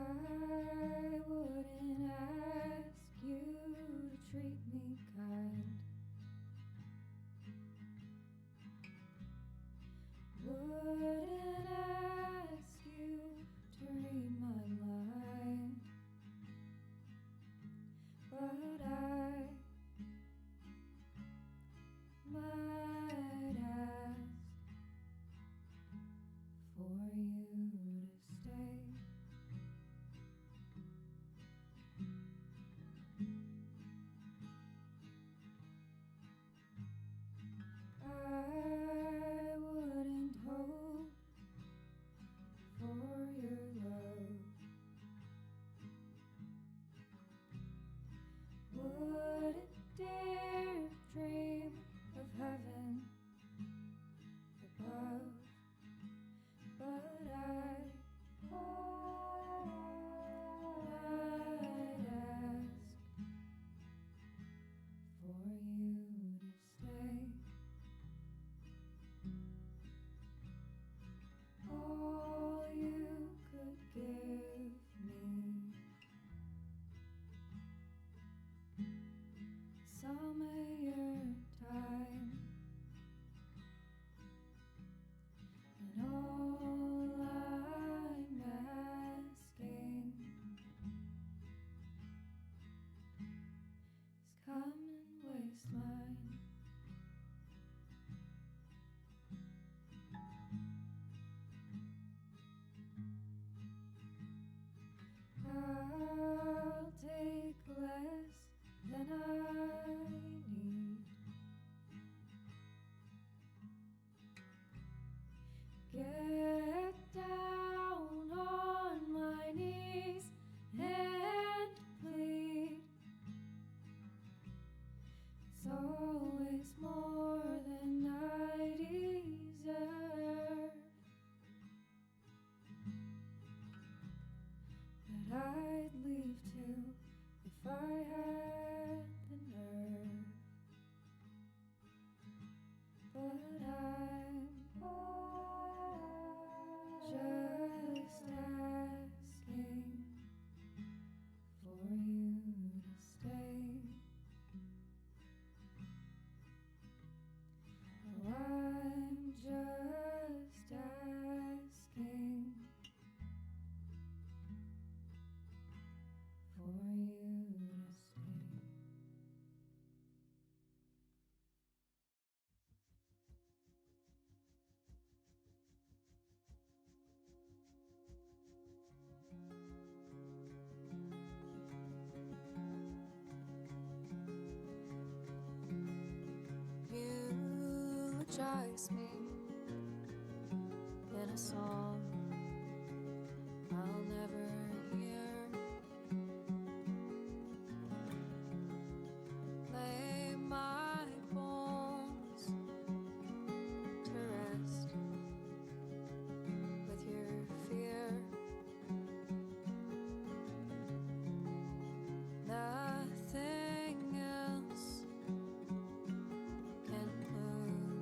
I wouldn't ask you to treat me kind. Wouldn't ask you to read my mind. But I might ask for you to stay. I wouldn't hope for your love. Wouldn't dare dream of heaven above. But I might ask for you to stay. All you could give me, some of your time, and all I'm asking is come and waste mine. I'll take less than I need. Get down on my knees and plead. It's always more than I deserve, that I'd leave too if I had the nerve. But I'm just asking for you to stay. Oh, I'm just asking for you to stay. Eulogize me in a song I'll never hear. Lay my bones to rest with your fear. Nothing else can move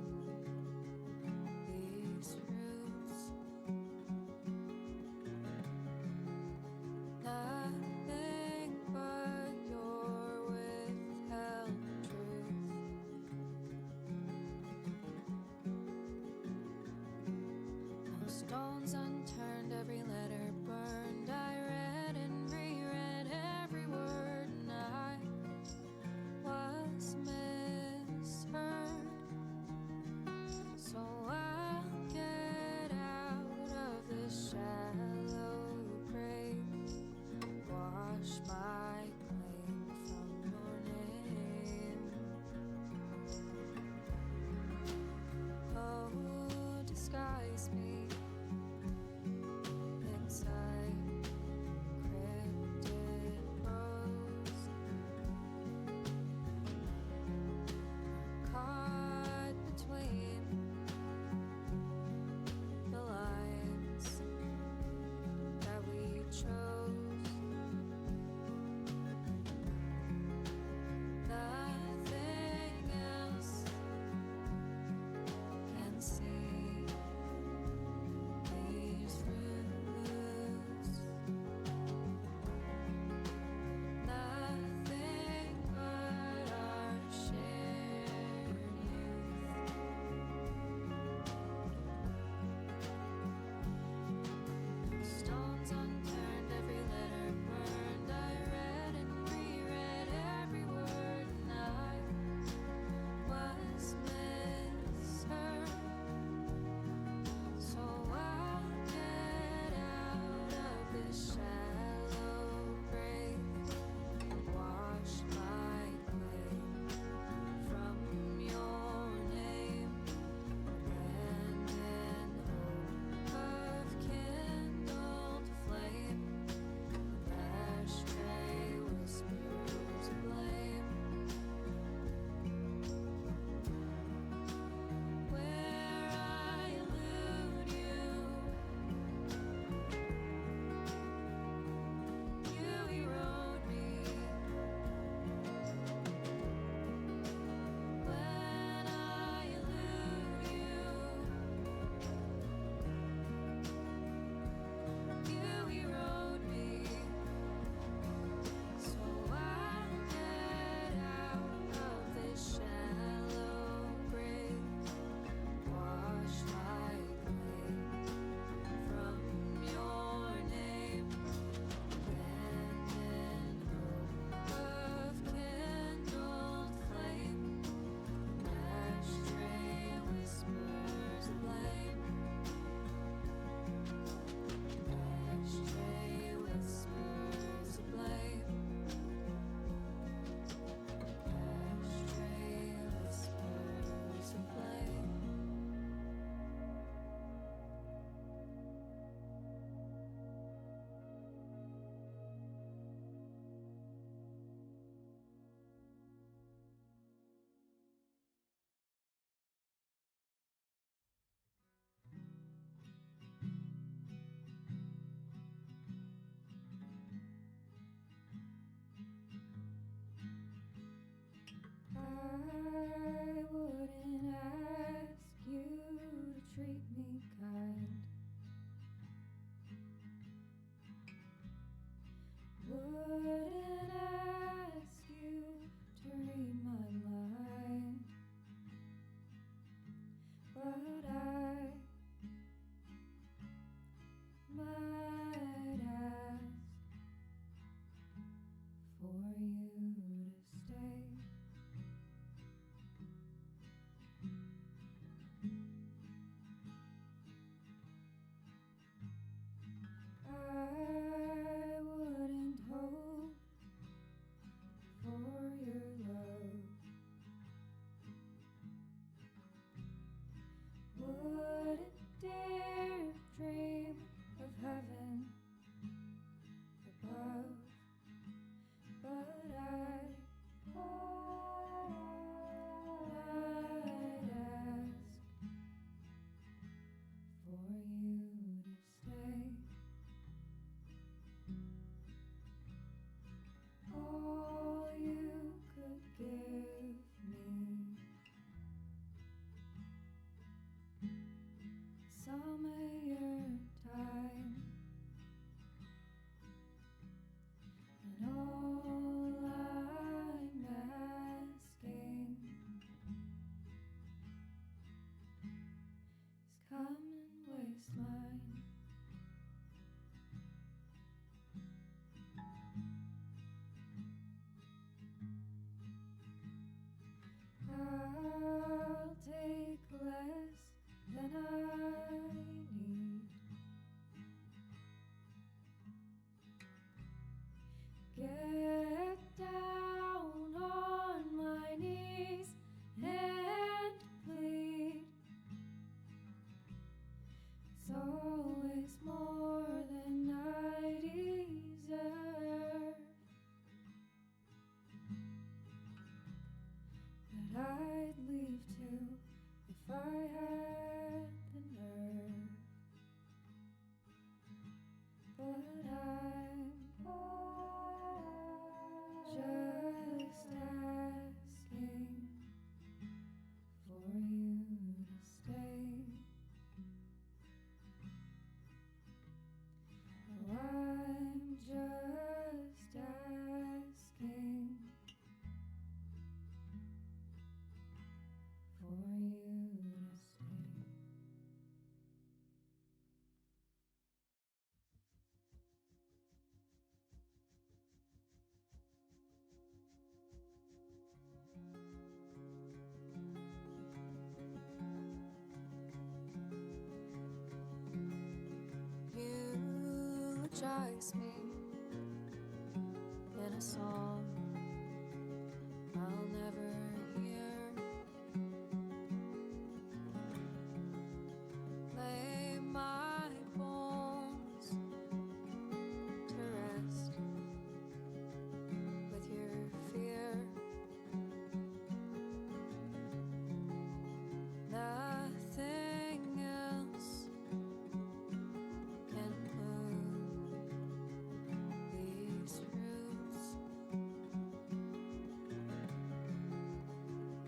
wouldn't ask you to read my mind, but I might ask for you to stay. I wouldn't hope for your love, wouldn't dare dream of heaven above, but I might ask for you to stay. All you could give me, some of your time, and all I'm asking is come and waste mine. I'll take less than I need. Get down on my knees and plead. It's always more than I deserve, that I'd leave too if I had the nerve, but I'm just asking for you to stay. Oh, I'm just asking for you to stay. Eulogize me in a song I'll never hear. Lay my bones to rest with your fear. Nothing else can move these roots.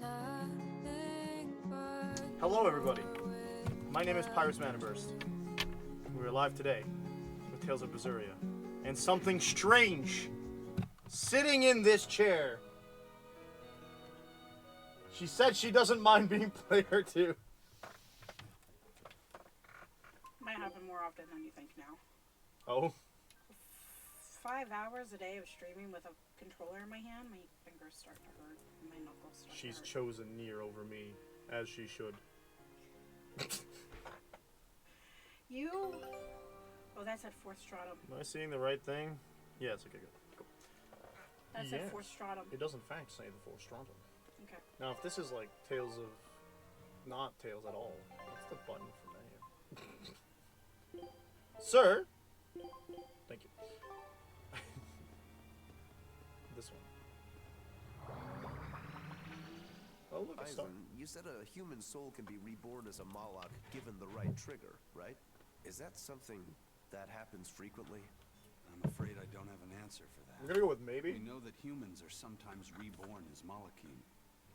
Nothing but Hello, everybody. My name is Pirates Maniburst. We are live today with Tales of Berseria, and something strange sitting in this chair. She said she doesn't mind being player 2. Might happen more often than you think now. Oh, 5 hours a day of streaming with a controller in my hand, my fingers start to hurt, and my knuckles start she's to hurt. chosen Nier over me, as she should. You... Oh, that's at 4th Stratum. Am I seeing the right thing? Yes, okay, good. Cool. That's Yes. at 4th Stratum. It does in fact say the full Strontum. Okay. Now, if this is like Tales of... not Tales at all, what's the button for menu? Sir! Thank you. This one. Oh, look, it's stuck. Eisen, you said a human soul can be reborn as a Malak given the right trigger, right? Is that something that happens frequently? I'm afraid I don't have an answer for that. I'm gonna go with maybe. We know that humans are sometimes reborn as Malakim,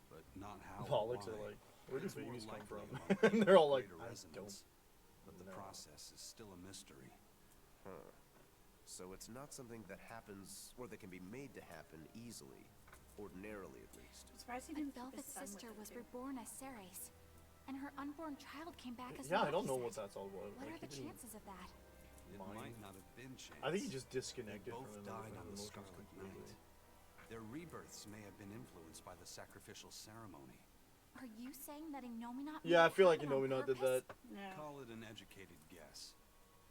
but not how or Pollock's why. are like, where do It's more babies come likely from? among And they're all like, greater I resonance, but the know. process is still a mystery. Huh. So it's not something that happens, or that can be made to happen easily. Ordinarily, at least. I'm surprised he But didn't keep his Velvet's son with sister him, was too. reborn as Ceres, and her unborn child came back as Yeah, I don't Loki know what said. that's all about. What Like, are the he didn't- chances of that? It Mine. might not have been chance. I think he just They disconnected both from him. died and on the emotions Scarlet completely. Night. Their rebirths may have been influenced by the sacrificial ceremony. Are you saying that Innominat? Yeah, I made it feel like happen on Innominat did that. purpose? Yeah. Call it an educated guess.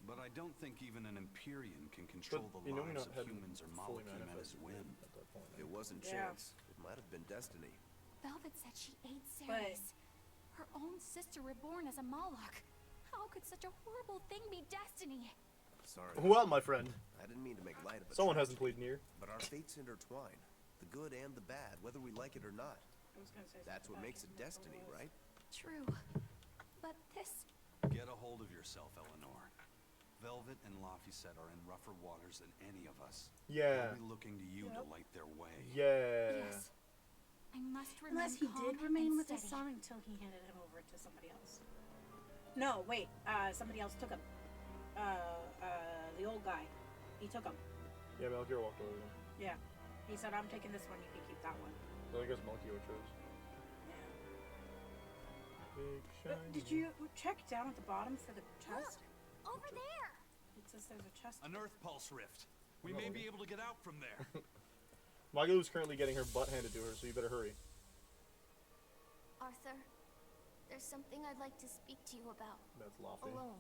But I don't think even an Empyrean can control But the lives Innominat of hadn't humans or fully Malachim at his manifested whim. at that point. It wasn't Yeah. chance. It might have been destiny. Velvet said she ate Ceres. Her own sister reborn as a Moloch. How could such a horrible thing be destiny? Sorry. Well, my friend, I didn't mean to make light of it. someone hasn't played near. But our fates intertwine. The good and the bad, whether we like it or not. I was gonna say That's what something makes it about destiny, it. right? True. But this... Get a hold of yourself, Eleanor. Velvet and Laphicet are in rougher waters than any of us. Yeah. They'll be looking to you to Yep. light their way. Yeah. Yes. I must remain Unless he calm did remain and with his steady. son until he handed him over to somebody else. No, wait. Somebody else took him. The old guy. He took him. Yeah, Melchior walked over them. Yeah. He said, I'm taking this one, you can keep that one. So I guess Melchior chose. Yeah. Big But shiny. did you check down at the bottom for the chest? Over there! It says there's a chest. An Earth Pulse Rift. We Oh, may okay. be able to get out from there. Magalu's currently getting her butt handed to her, so you better hurry. Arthur, there's something I'd like to speak to you about. That's Laffy. Alone.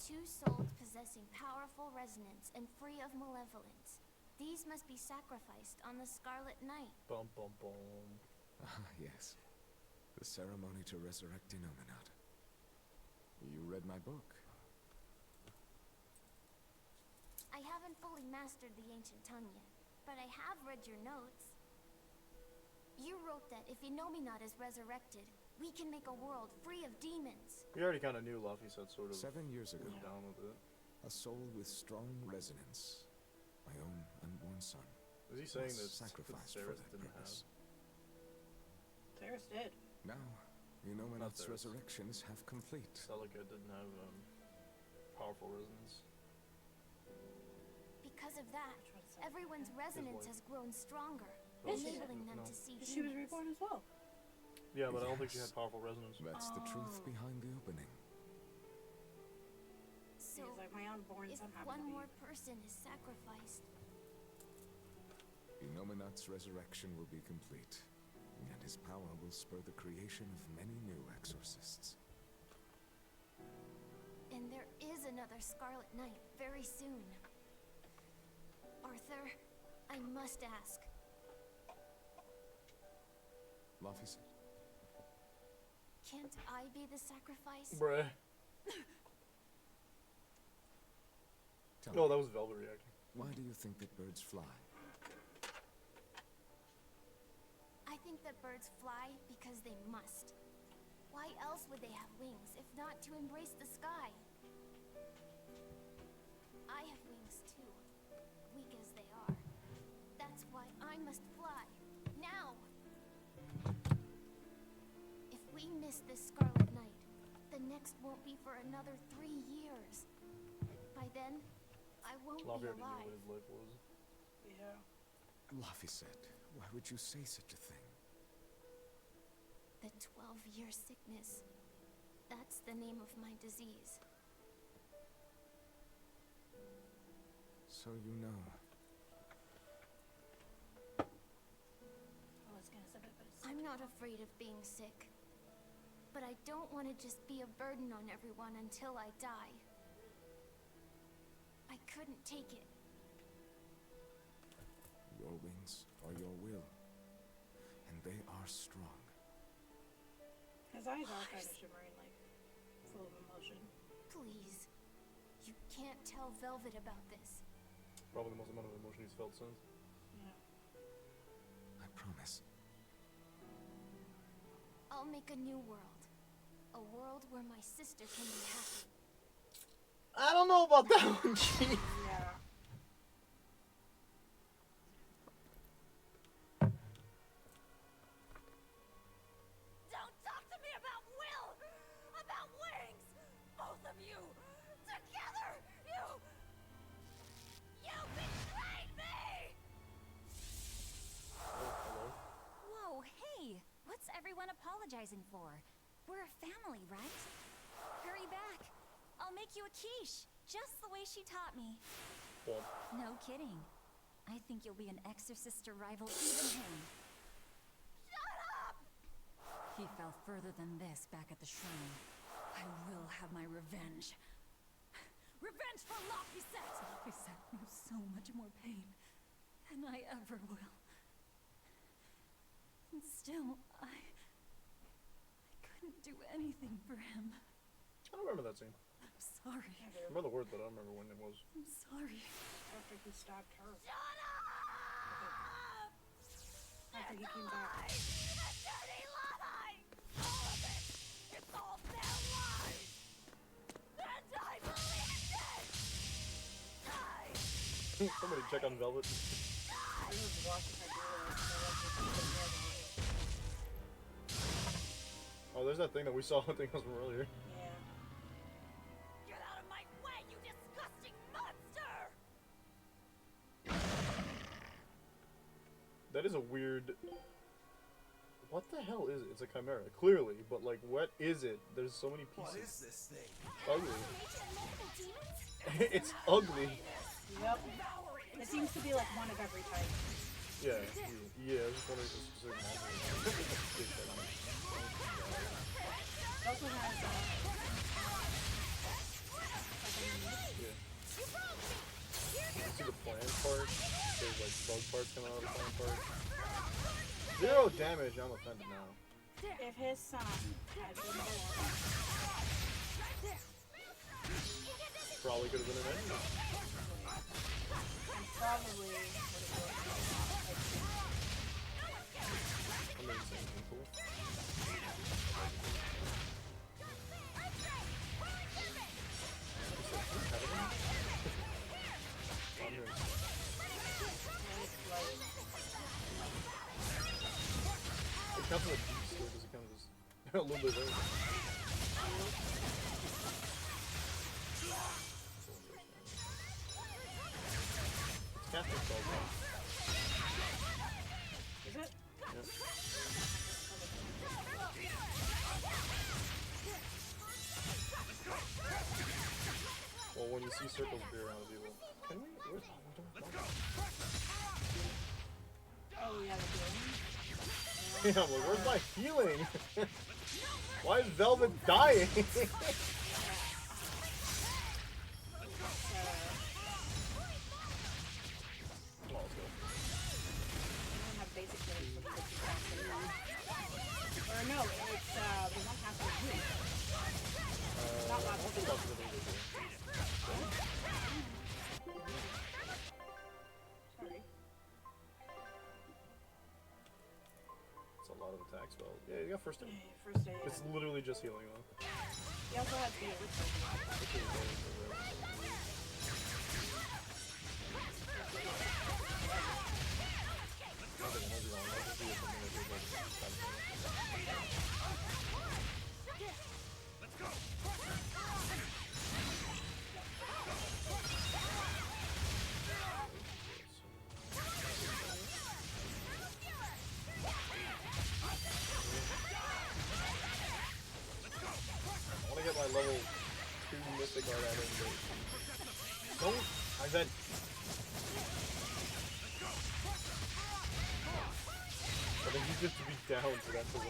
Two souls possessing powerful resonance and free of malevolence. These must be sacrificed on the Scarlet Night. Bum bum bum. Ah, yes. The ceremony to resurrect Innominat. You read my book. I haven't fully mastered the ancient tongue yet, but I have read your notes. You wrote that if Innominat is resurrected, we can make a world free of demons. We already kind of knew Luffy said sort of 7 years ago, was down with it. a soul with strong resonance, my own unborn son, Is he saying was that sacrificed for Sarah that didn't purpose. Cyrus did. Now, Innominat's Sarah's. resurrections have complete. Celica didn't have powerful resonance. Because of that, Which one's that? everyone's resonance has grown stronger, Oh, she enabling did? them No. to see She was demons. reborn as well. Yeah, but I don't think she Yes. had powerful resonance. That's the truth Oh. behind the opening. So, He's like, my unborn if son happened one to be. more person is sacrificed, Innominat's resurrection will be complete, and his power will spur the creation of many new exorcists. and there is another Scarlet Night very soon. Arthur, I must ask, Laphicet, can't I be the sacrifice? Bruh. tell No, me, that was Velvet reacting. why do you think that birds fly? I think that birds fly because they must. Why else would they have wings if not to embrace the sky? I have wings too, weak as they are. That's why I must fly, now! If we miss this Scarlet Night, the next won't be for another 3 years. By then, I won't Laffy be already knew what alive. his life was. Yeah. Laphicet, why would you say such a thing? The 12-year sickness. That's the name of my disease. So you know. I was gonna say it, but it's. I'm not afraid of being sick. But I don't want to just be a burden on everyone until I die. I couldn't take it. Your wings are your will, and they are strong. His eyes are kind of shimmering, like full of emotion. Please. You can't tell Velvet about this. Probably the most amount of emotion he's felt since. Yeah. I promise. I'll make a new world. A world where my sister can be happy. I don't know about that one, Chief. Yeah. Don't talk to me about Will! one apologizing for? We're a family, right? Hurry back. I'll make you a quiche, just the way she taught me. Well, No kidding. I think you'll be an exorcist to rival even him. Shut up! He fell further than this back at the shrine. I will have my revenge. Revenge for Laphicet! Laphicet knows so much more pain than I ever will. And still, I couldn't do anything for him. I don't remember that scene. I'm sorry. I remember the words, but I don't remember when it was. I'm sorry. After he stabbed her. Shut up! After he came back. A dirty lie! All of it! It's all their lies! And I believed it! Somebody check on Velvet. I was watching her do it. So I was just Oh, there's that thing that we saw, I think, from earlier. yeah. Get out of my way, you disgusting monster! That is a weird... What the hell is it? It's a chimera, clearly, but like, what is it? There's so many pieces. What is this thing? Ugly. It's ugly. Yep. It seems to be like one of every type. Yeah, yeah, I was just wondering if it's specific monster. It also has Yeah. You see the plant part? There's like bug parts coming out of the plant part. 0 damage, I'm offended now. if his son had been born, Probably could have been an enemy. and probably would have I'm not saying anything cool. It counts as a beast, or does it count as a little bit of everything? It's Catholic spells, right? Is it? Yep. Well, when you see circles appear around people, can we? Where's Oh yeah, the yeah, I'm like, where's my healing? Why is Velvet dying? Oh, let's go. don't have basic moves for the 50,000. Or no, it's the one half of the not I last don't think that's what they did. Sorry. It's a lot of attack spells. Yeah, you got first aid. First aid. It's literally just healing though. He also has the I want to get my level 2 Mystic Art out of it. Don't! I said... I think he needs to be down, so that's the one.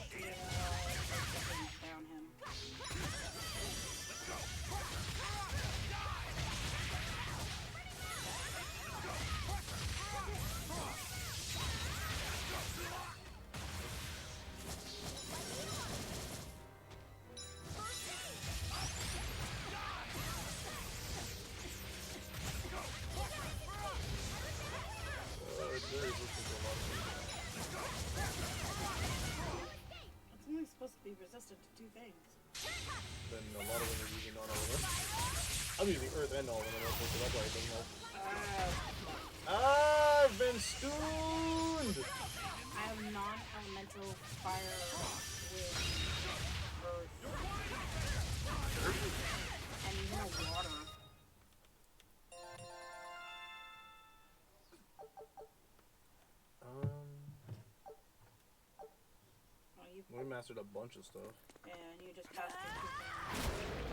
down him. It's very resistant to a lot of things. It's only supposed to be resistant to 2 things. Then a lot of them are using non-element. I'm using Earth and non-element, so that's why it doesn't help. I've been stoned! I have non-elemental fire with earth. And even water. When We mastered a bunch of stuff. And you just passed it.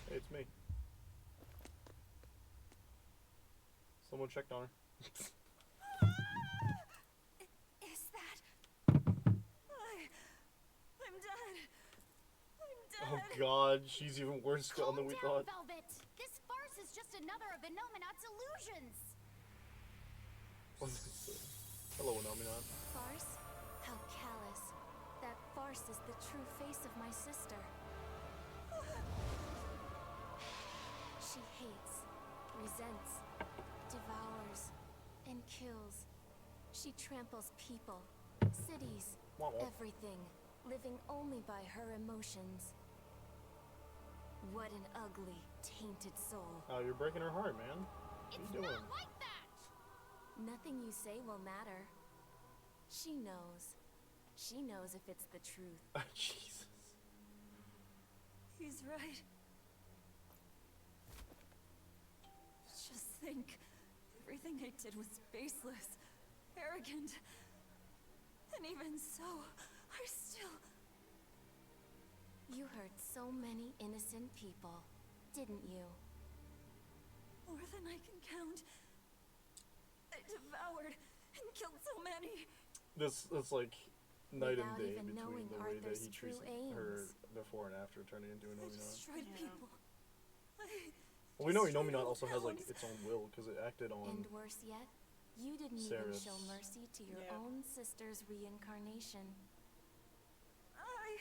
Hey, it's me. Someone checked on her. Is that... I'm dead. I'm dead. Oh god, she's even worse still than we thought. Velvet. This farce is just another of Inominat's illusions. Hello, Inominat. Farce? How callous. That farce is the true face of my sister. She hates, resents, devours, and kills. She tramples people, cities, everything, living only by her emotions. What an ugly, tainted soul. Oh, you're breaking her heart, man. What are you doing? Not like that! Nothing you say will matter. She knows. She knows if it's the truth. Jesus. He's right. Just think. Everything I did was baseless, arrogant. And even so, I still... You hurt so many innocent people, didn't you? More than I can count. I devoured and killed so many. This is like night and Without day even between knowing the way that Arthur's he treats true her aims. before and after turning into I Inominat. destroyed people. Well, we know destroyed Inominat whole also has like towns. its own will because it acted on. And worse yet, you didn't Sarah's- even show mercy to your Yeah. own sister's reincarnation. I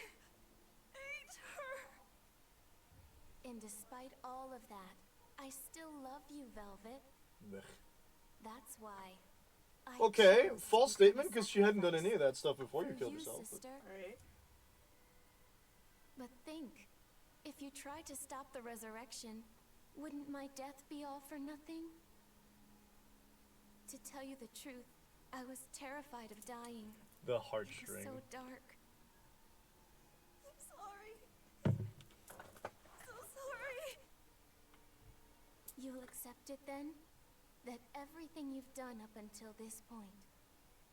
ate her. And despite all of that, I still love you, Velvet. Blech. That's why. I Okay, chose to false become a statement because she hadn't done any of that stuff before you for killed yourself. But sister. Right? But think, if you tried to stop the resurrection, wouldn't my death be all for nothing? To tell you the truth, I was terrified of dying. the It was heartstring. so dark. I'm sorry. So sorry. You'll accept it then? That everything you've done up until this point,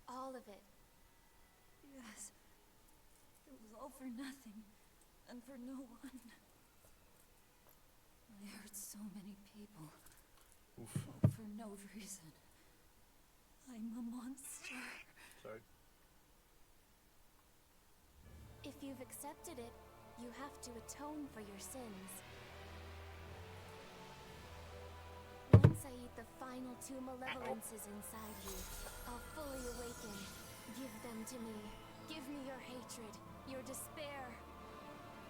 all of it, Yes. It was all for nothing. And for no one. I hurt so many people. Oof. For no reason. I'm a monster. Sorry. if you've accepted it, you have to atone for your sins. Once I eat the final two malevolences inside you, I'll fully awaken. Give them to me. Give me your hatred, your despair.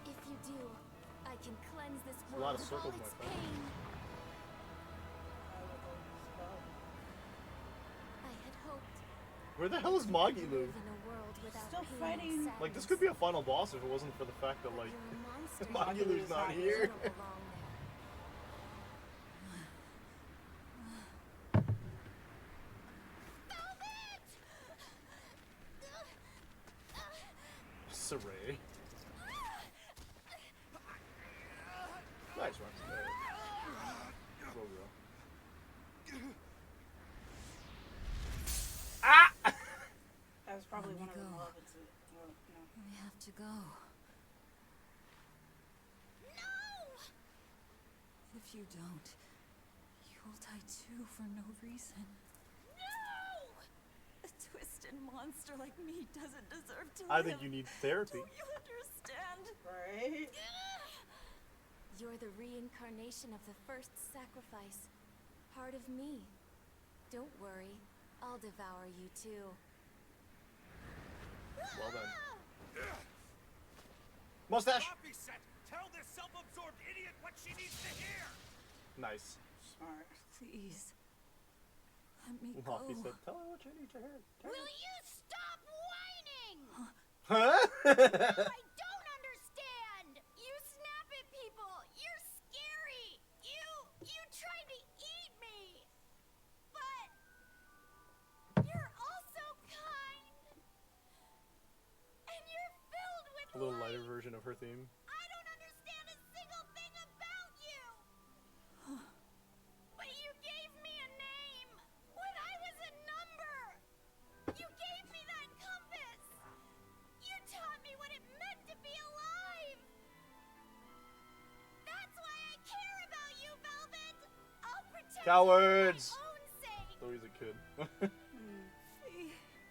If you do, I can cleanse this a lot world of of all circles, its my friend. pain. I had hoped Where the hell is Magi to Lu? live in a world without Still pain fighting. and Like, this sadness. could be a final boss if it wasn't for the fact that, But like, you're a monster. Magi Lu's not not here. You don't belong there. Saray. Nice one. Go, girl. Ah! That was probably Let one me of the go. malevolence. Well, no. We have to go. If you don't, you'll die too for no reason. A twisted monster like me doesn't deserve to I live. think you need therapy. Don't you understand? Right? You're the reincarnation of the first sacrifice. Part of me. Don't worry, I'll devour you too. Well done. Mustache! Copy set! Tell this self-absorbed idiot what she needs to hear! Nice. Smart. Please. Let me Luffy go. said, tell her what you need to hear. Tell Will you stop whining? her." Huh? I don't understand! You snap at people! You're scary! You tried to eat me! But you're also kind! And you're filled with A little lighter light! version of her theme. I don't understand a single thing about you! But you gave me a name when I was a number! Cowards! Own sake. Though he's a kid.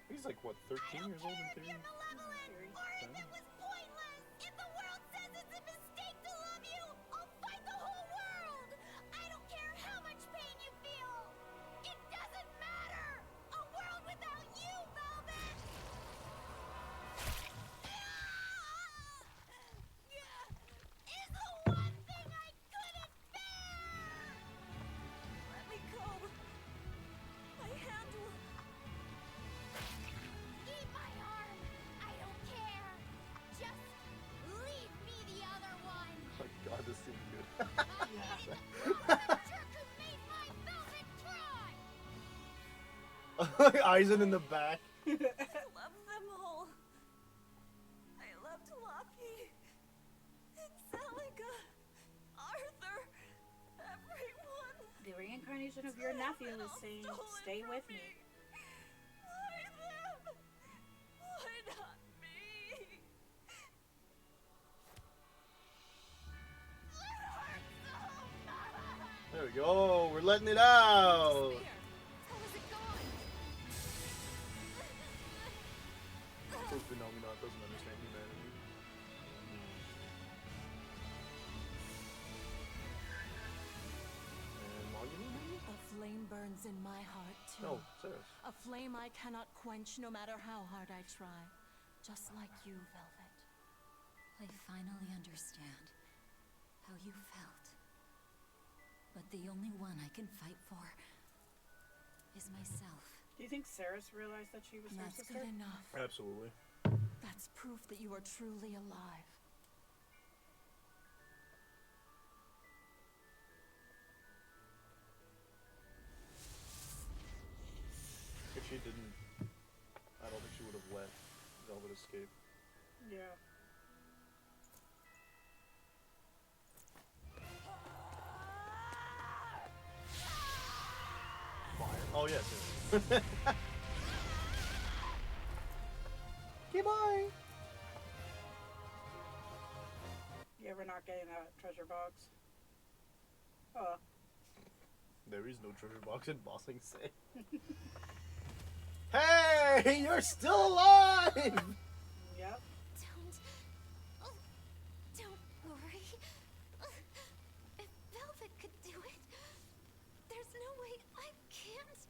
He's like, what, 13 years old in theory? You're malevolent, or if it was pointless. If the world says it's a mistake to love you, I'll fight the whole world. I don't care how much pain you feel. It doesn't matter. A world without you, Velvet. Is the one thing I couldn't bear. Let me go. My hand will... Eat my arm. I don't care. Just leave me the other one. Oh my god, this seems good. I'm getting the jerk who made my Velvet cry. Eisen in the back. I love them all. I loved Loki, Angelica, Arthur, everyone. The reincarnation of your nephew is saying, "Stay with me." Why them? Why not me? It hurts so much. There we go. We're letting it out. Here. How is it gone? Proof Phenomenon doesn't understand humanity. And Monument? A flame burns in my heart, too. No, Sarah. A flame I cannot quench no matter how hard I try. Just like you, Velvet. I finally understand how you felt. But the only one I can fight for is myself. Do you think Saris realized that she was her That's sister? good enough. Absolutely. That's proof that you are truly alive. If she didn't, I don't think she would have let Velvet escape. Yeah. Fire. Oh, yes. Yeah. Goodbye. You ever not getting that treasure box? Oh. There is no treasure box in Bossing Say. Hey, you're still alive! Yep. Don't worry. If Velvet could do it, there's no way I can't.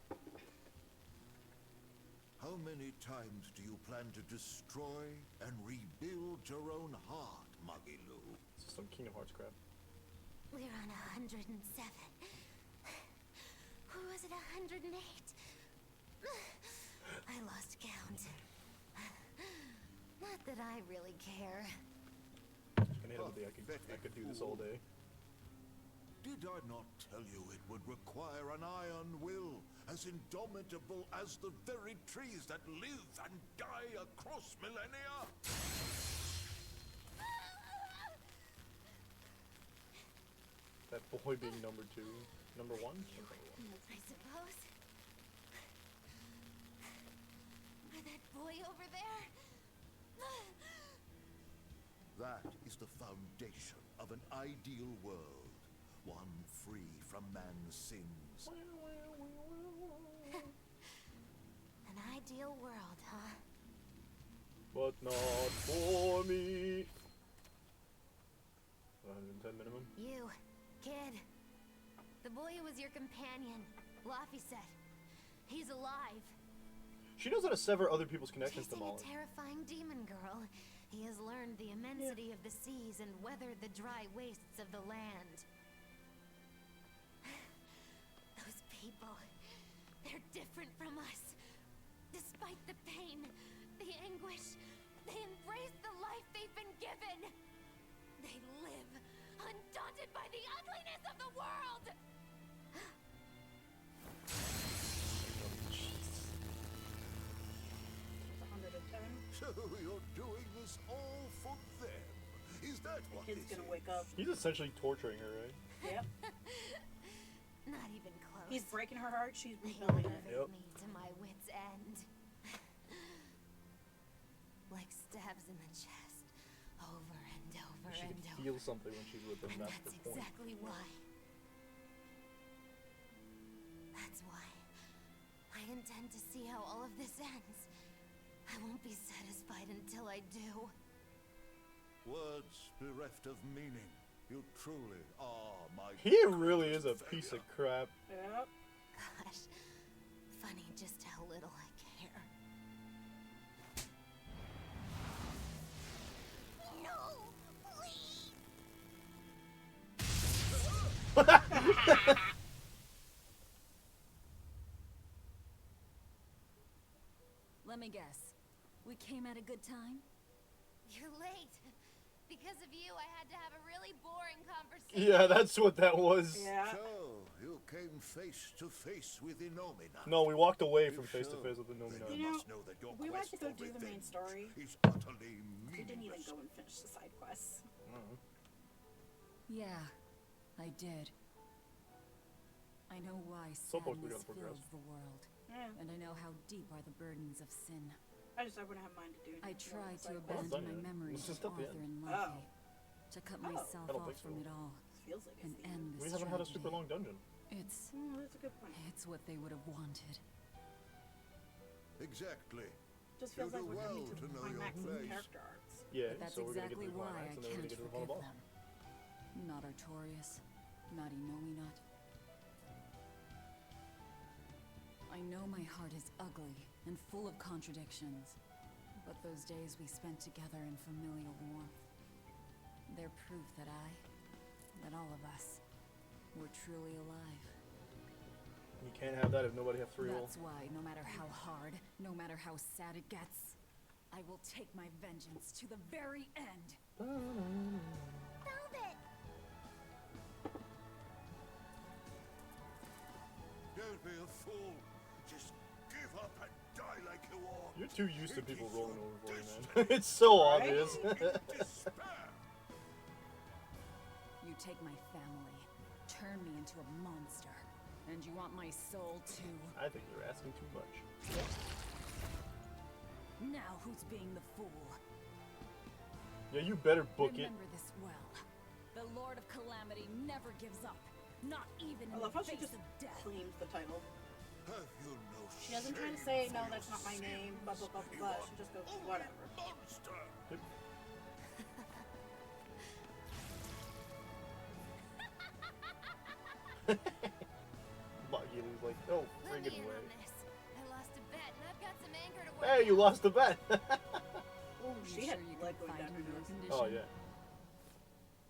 How many times do you plan to destroy and rebuild your own heart, Magilu? This is some Kingdom Hearts crap. We're on 107. Or was it 108? I lost count. Not that I really care. Just gonna hit it with the I could do this all day. Did I not tell you it would require an iron will, as indomitable as the very trees that live and die across millennia? That boy being number 2. Number 1? I suppose. Or that boy over there. That is the foundation of an ideal world. One free from man's sins. An ideal world, huh? But not for me. 110 minimum? You, kid. The boy who was your companion, Laffy said. He's alive. She knows how to sever other people's connections to Chasing a Molly. terrifying demon girl, he has learned the immensity of the seas and weathered the dry wastes of the land. Those people, they're different from us. Despite the pain, the anguish, they embrace the life they've been given. They live, undaunted by the ugliness of the world. 110. So you're doing this all for them? Is that The what kid's this gonna is? wake up. He's essentially torturing her, right? Yep. Not even close. He's breaking her heart. She's They rebuilding it. Yep. aggravate me to my wit's end. Like stabs in the chest, over and over She and can over. feel something when she's with him. And That's that's the point. exactly why. content to see how all of this ends. I won't be satisfied until I do. Words bereft of meaning. You truly are my... He really is a piece of crap. Yep. Gosh, funny just how little I care. No, please! Let me guess. We came at a good time? You're late. Because of you, I had to have a really boring conversation. Yeah, that's what that was. Yeah. So, you came face to face with Inomina. No, we walked away If from face to so, face with the Nomina. then You know, must know that your we went quest to go for do the main revenge story. is utterly We didn't even meaningless. go and finish the side quests. Yeah, I did. I know why So far, we sadness gotta progress. fills the world. Yeah. And I know how deep are the burdens of sin. I wouldn't have mind to do it. I try to done abandon my yet. memories It's just of at the Arthur end. and Oh. Lucky. To cut Oh. myself I don't off think from so. it all. Feels like And it's the end end. this We haven't had a tragedy. super long dungeon. It's That's a good point. it's what they would have wanted. Exactly. Just feels You like do we're coming well to to the know your climax of place. character arcs. Yeah, But that's so we're exactly gonna get to the why I climax and then we're can't gonna get to the final forgive boss. them. Not Artorias, not Inominat. I know my heart is ugly and full of contradictions, but those days we spent together in familial warmth, they're proof that all of us, were truly alive. You can't have that if nobody have free will. That's why, no matter how hard, no matter how sad it gets, I will take my vengeance to the very end. Velvet! Don't be a fool. Just give up and die like you are. You're too used to people It is rolling your over for you, man. destiny. It's so obvious. In despair. You take my family, turn me into a monster, and you want my soul too. I think you're asking too much. Now who's being the fool? Yeah, you better book it. Remember this well. The Lord of Calamity never gives up, not even I in love the how she face just of death. claims the title. Have you no She doesn't try to shame say, for no, your that's not my sins? name, blah, blah, blah, You blah. are She just goes, only whatever. monster. Lucky was like, oh, Let me friggin' in way. on this. I lost a bet and I've got some anger to work Hey, you out. lost the bet. Oh, You she sure had you blood can going fight down in her your nose. condition? Oh, yeah.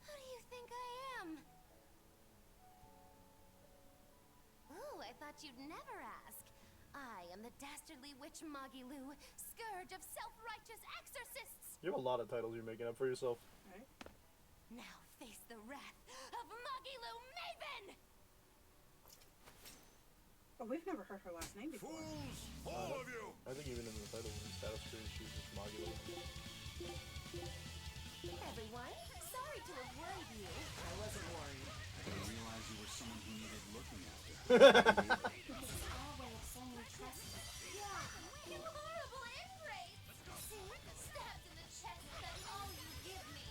Who do you think I am? Oh, I thought you'd never ask. I am the dastardly witch Magilu, scourge of self-righteous exorcists. You have a lot of titles you're making up for yourself. Right? Now face the wrath of Magilu Maven! Oh, we've never heard her last name before. Fools, all of you. I think even in the title and status screen, she's just Magula. Everyone, sorry to have worried you. I wasn't worried. I didn't realize you were someone who needed looking after. This is our way of saying we trust you. Yeah, you horrible ingrate! See? Stabbed in the chest, that's all you give me.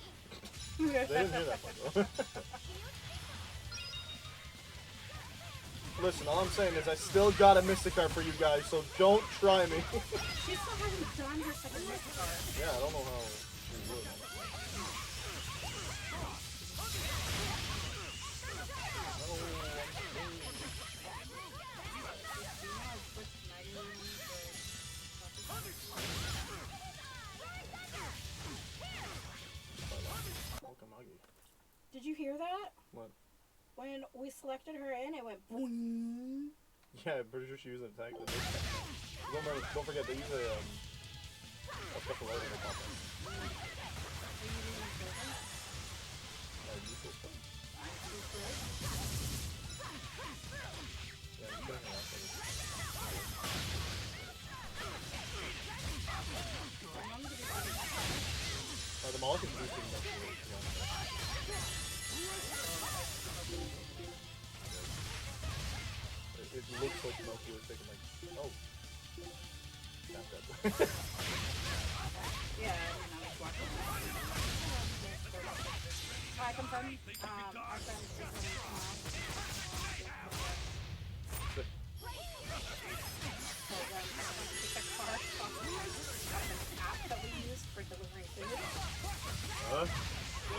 They didn't hear that part, though. Listen, all I'm saying is I still got a Mystic card for you guys, so don't try me. She still hasn't done her second Mystic card. Yeah, I don't know how she would. Welcome, Maggie. Did you hear that? What? When we selected her in, it went boing. Yeah, I'm pretty sure she used an attack. Don't forget, they use a special item to pop in. Useless thing. Yeah, you can have that. The Moloch is boosting that shield, to be honest. It looks like Melky was taking like, oh, not that. Yeah, I was watching that. I confirmed, our friend is coming tomorrow. Huh?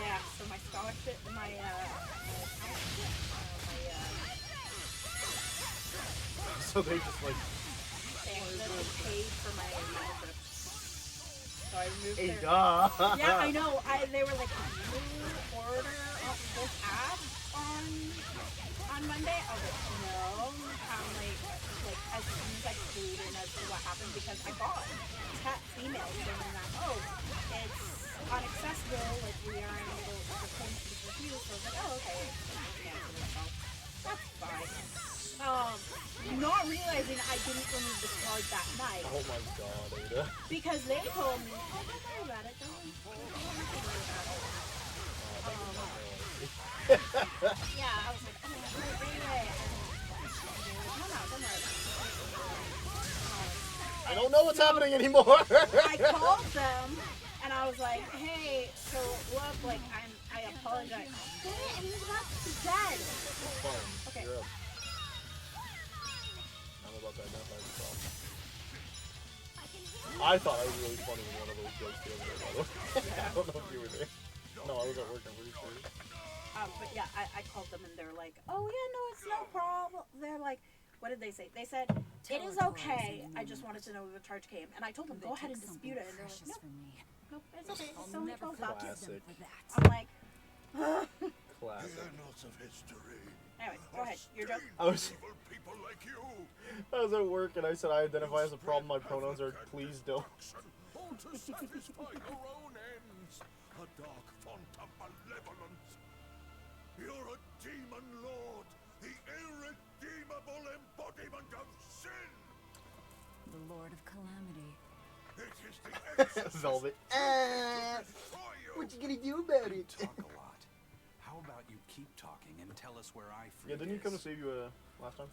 Yeah, so my scholarship, So they just like they paid for my membership. So I moved hey, there. duh. Yeah, I know. They were like, "Can you order this app on Monday?" I was like, "No." Like as soon as I clued in as to what happened, because I got emails saying that, "Oh, it's unaccessible. Like we are unable to claim to refuse." So I was like, "Oh, okay." Cancel myself. That's fine. Not realizing I didn't remove the card that night. Oh my god, Ada. Because they told me, "Oh, don't worry about it. Don't have to worry about it." Yeah, I was like, "Oh, anyway." No, don't worry about it. I don't know what's happening anymore. I called them and I was like, "Hey, so look, like I apologize." And he's about to be dead. Fine. Okay. You're up. I'm about to identify the problem. I thought I was really funny when one of those jokes the other day, by the way. I don't know if you were there. No, I was at work, I'm pretty sure. But yeah, I called them and they're like, "Oh yeah, no, it's no problem." They're like, what did they say? They said, "It is okay. I just wanted to know if the charge came." And I told them, "Go ahead and dispute it." And they're like, "Nope, nope, it's okay. It's only $12." Classic. I'm like, Classic. The annals of history. anyway, go ahead. Your joke. I was Evil people like you. at work and I said I identify as a problem. My pronouns are please don't. All to satisfy your own ends. A dark font of malevolence. You're a demon lord, the irredeemable embodiment of sin. The Lord of Calamity. It is the exorcist Velvet. to destroy you. What you gonna do about it? Talk a lot. How about you keep talking and tell us where I Yeah, didn't he come to save you last time?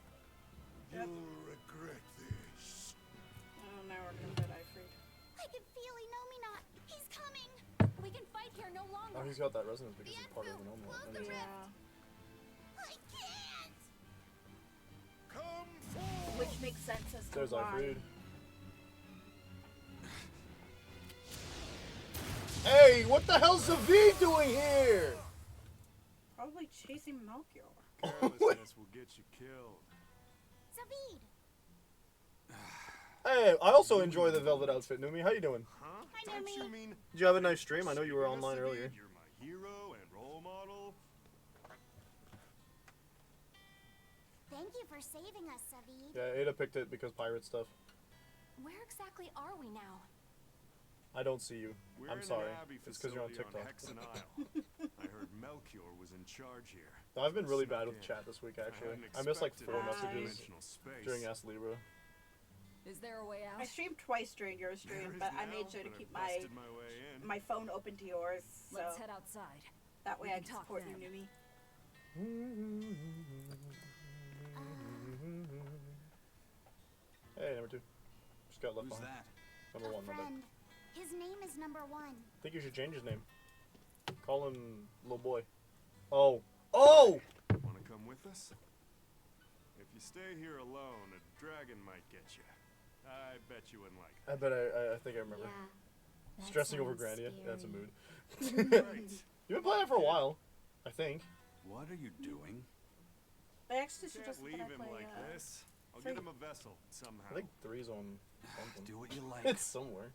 You'll regret this. Oh, now we're gonna get Ifrit. I can feel Inomina. He's coming. We can fight here no longer. Oh, he's got that resonance because he's part of the normal. Yeah. I can't. Come forth. Which makes sense as to There's our why. food. Hey, what the hell's Zavi doing here? Probably chasing Melchior. Carelessness will get you killed. Zavid. Hey, I also enjoy the velvet outfit, Numi. How you doing? Huh? Hi, Don't Numi. you mean Did you have a nice stream? I know you were online earlier. You're my hero and role model. Thank you for saving us, Zavid. Yeah, Ada picked it because pirate stuff. Where exactly are we now? I don't see you. We're I'm in sorry. An Abbey It's because you're on facility TikTok. Hexen Isle. I heard Melchior was in charge here. I've been really bad Snuck with in. chat this week, actually. hadn't I missed like expected 4 Nice. messages dimensional space. during Ask Libra. Is there a way I out? streamed twice during your There stream, is but I now, made sure to but I keep my busted my way in. phone open to yours, so Let's head outside. that way we I can can talk support you, then. Numi. Hey, number 2. Just got left Who's behind. that? Number 1, my bad. Friend. His name is Number 1. I think you should change his name. Call him little boy. Oh. Oh! Want to come with us? If you stay here alone, a dragon might get you. I bet you wouldn't like I bet I think I remember. That Stressing over sounds Grandia. That's a scary. mood. it. Right. You've been playing it for a while, I think. What are you doing? I actually Can't suggested leave that I him play, like this. I'll free. get him a vessel somehow. I think 3's on something. Do what you like. It's somewhere.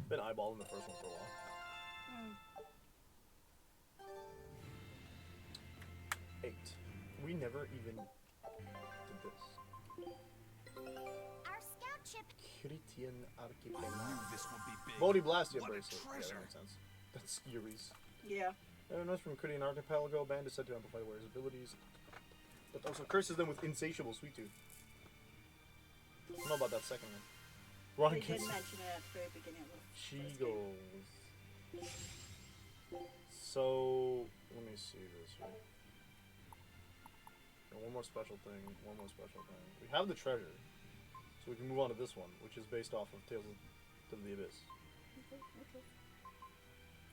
Been eyeballing the first one for a while. Mm. 8. We never even did this. Our scout ship. Critian I Archipelago. knew this would be big. Bodhi Blastia What a bracelet. Yeah, treasure. that makes sense. That's Yuri's. Yeah. Enemies from Critian Archipelago band is said to amplify the wearer's abilities, but also curses them with insatiable sweet tooth. I don't know about that second one. Ron They did gets mention it at the very beginning of the first game. Cheagles. So let me see this here. And one more special thing. One more special thing. We have the treasure, so we can move on to this one, which is based off of Tales of the Abyss. Okay.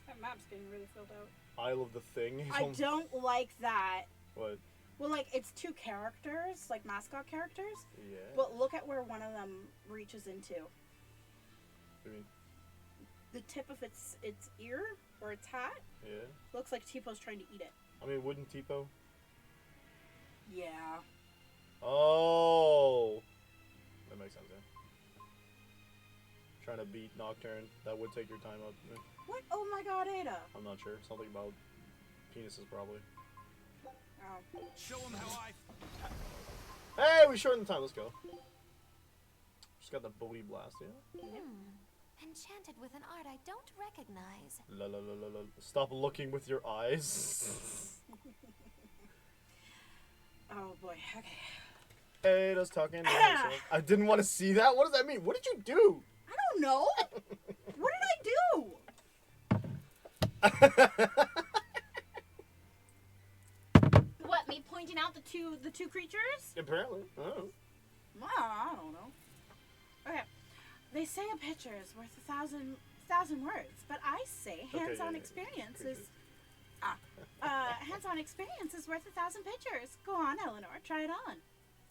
That map's getting really filled out. Isle of the Thing. I don't like that. What? Well, like, it's 2 characters, like mascot characters, Yeah. but look at where one of them reaches into. I mean, the tip of its ear or its hat. Yeah. Looks like Tipo trying to eat it. I mean, wouldn't Tipo? Yeah. Oh. That makes sense, yeah. Trying to beat Nocturne. That would take your time up. What? Oh my god, Ada. I'm not sure. Something about penises, probably. Oh. Show him how I... Hey, we shortened the time. Let's go. Just got the Bodhi blast, yeah? Enchanted with an art I don't recognize. La la la la la. Stop looking with your eyes. Oh boy, okay. Ada's talking to herself. I didn't want to see that. What does that mean? What did you do? I don't know. What did I do? What, me pointing out the two creatures? Apparently. Oh. Well, I don't know. Okay. They say a picture is worth 1,000 words, but I say hands-on experience is... hands-on experience is worth 1,000 pictures. Go on, Eleanor, try it on.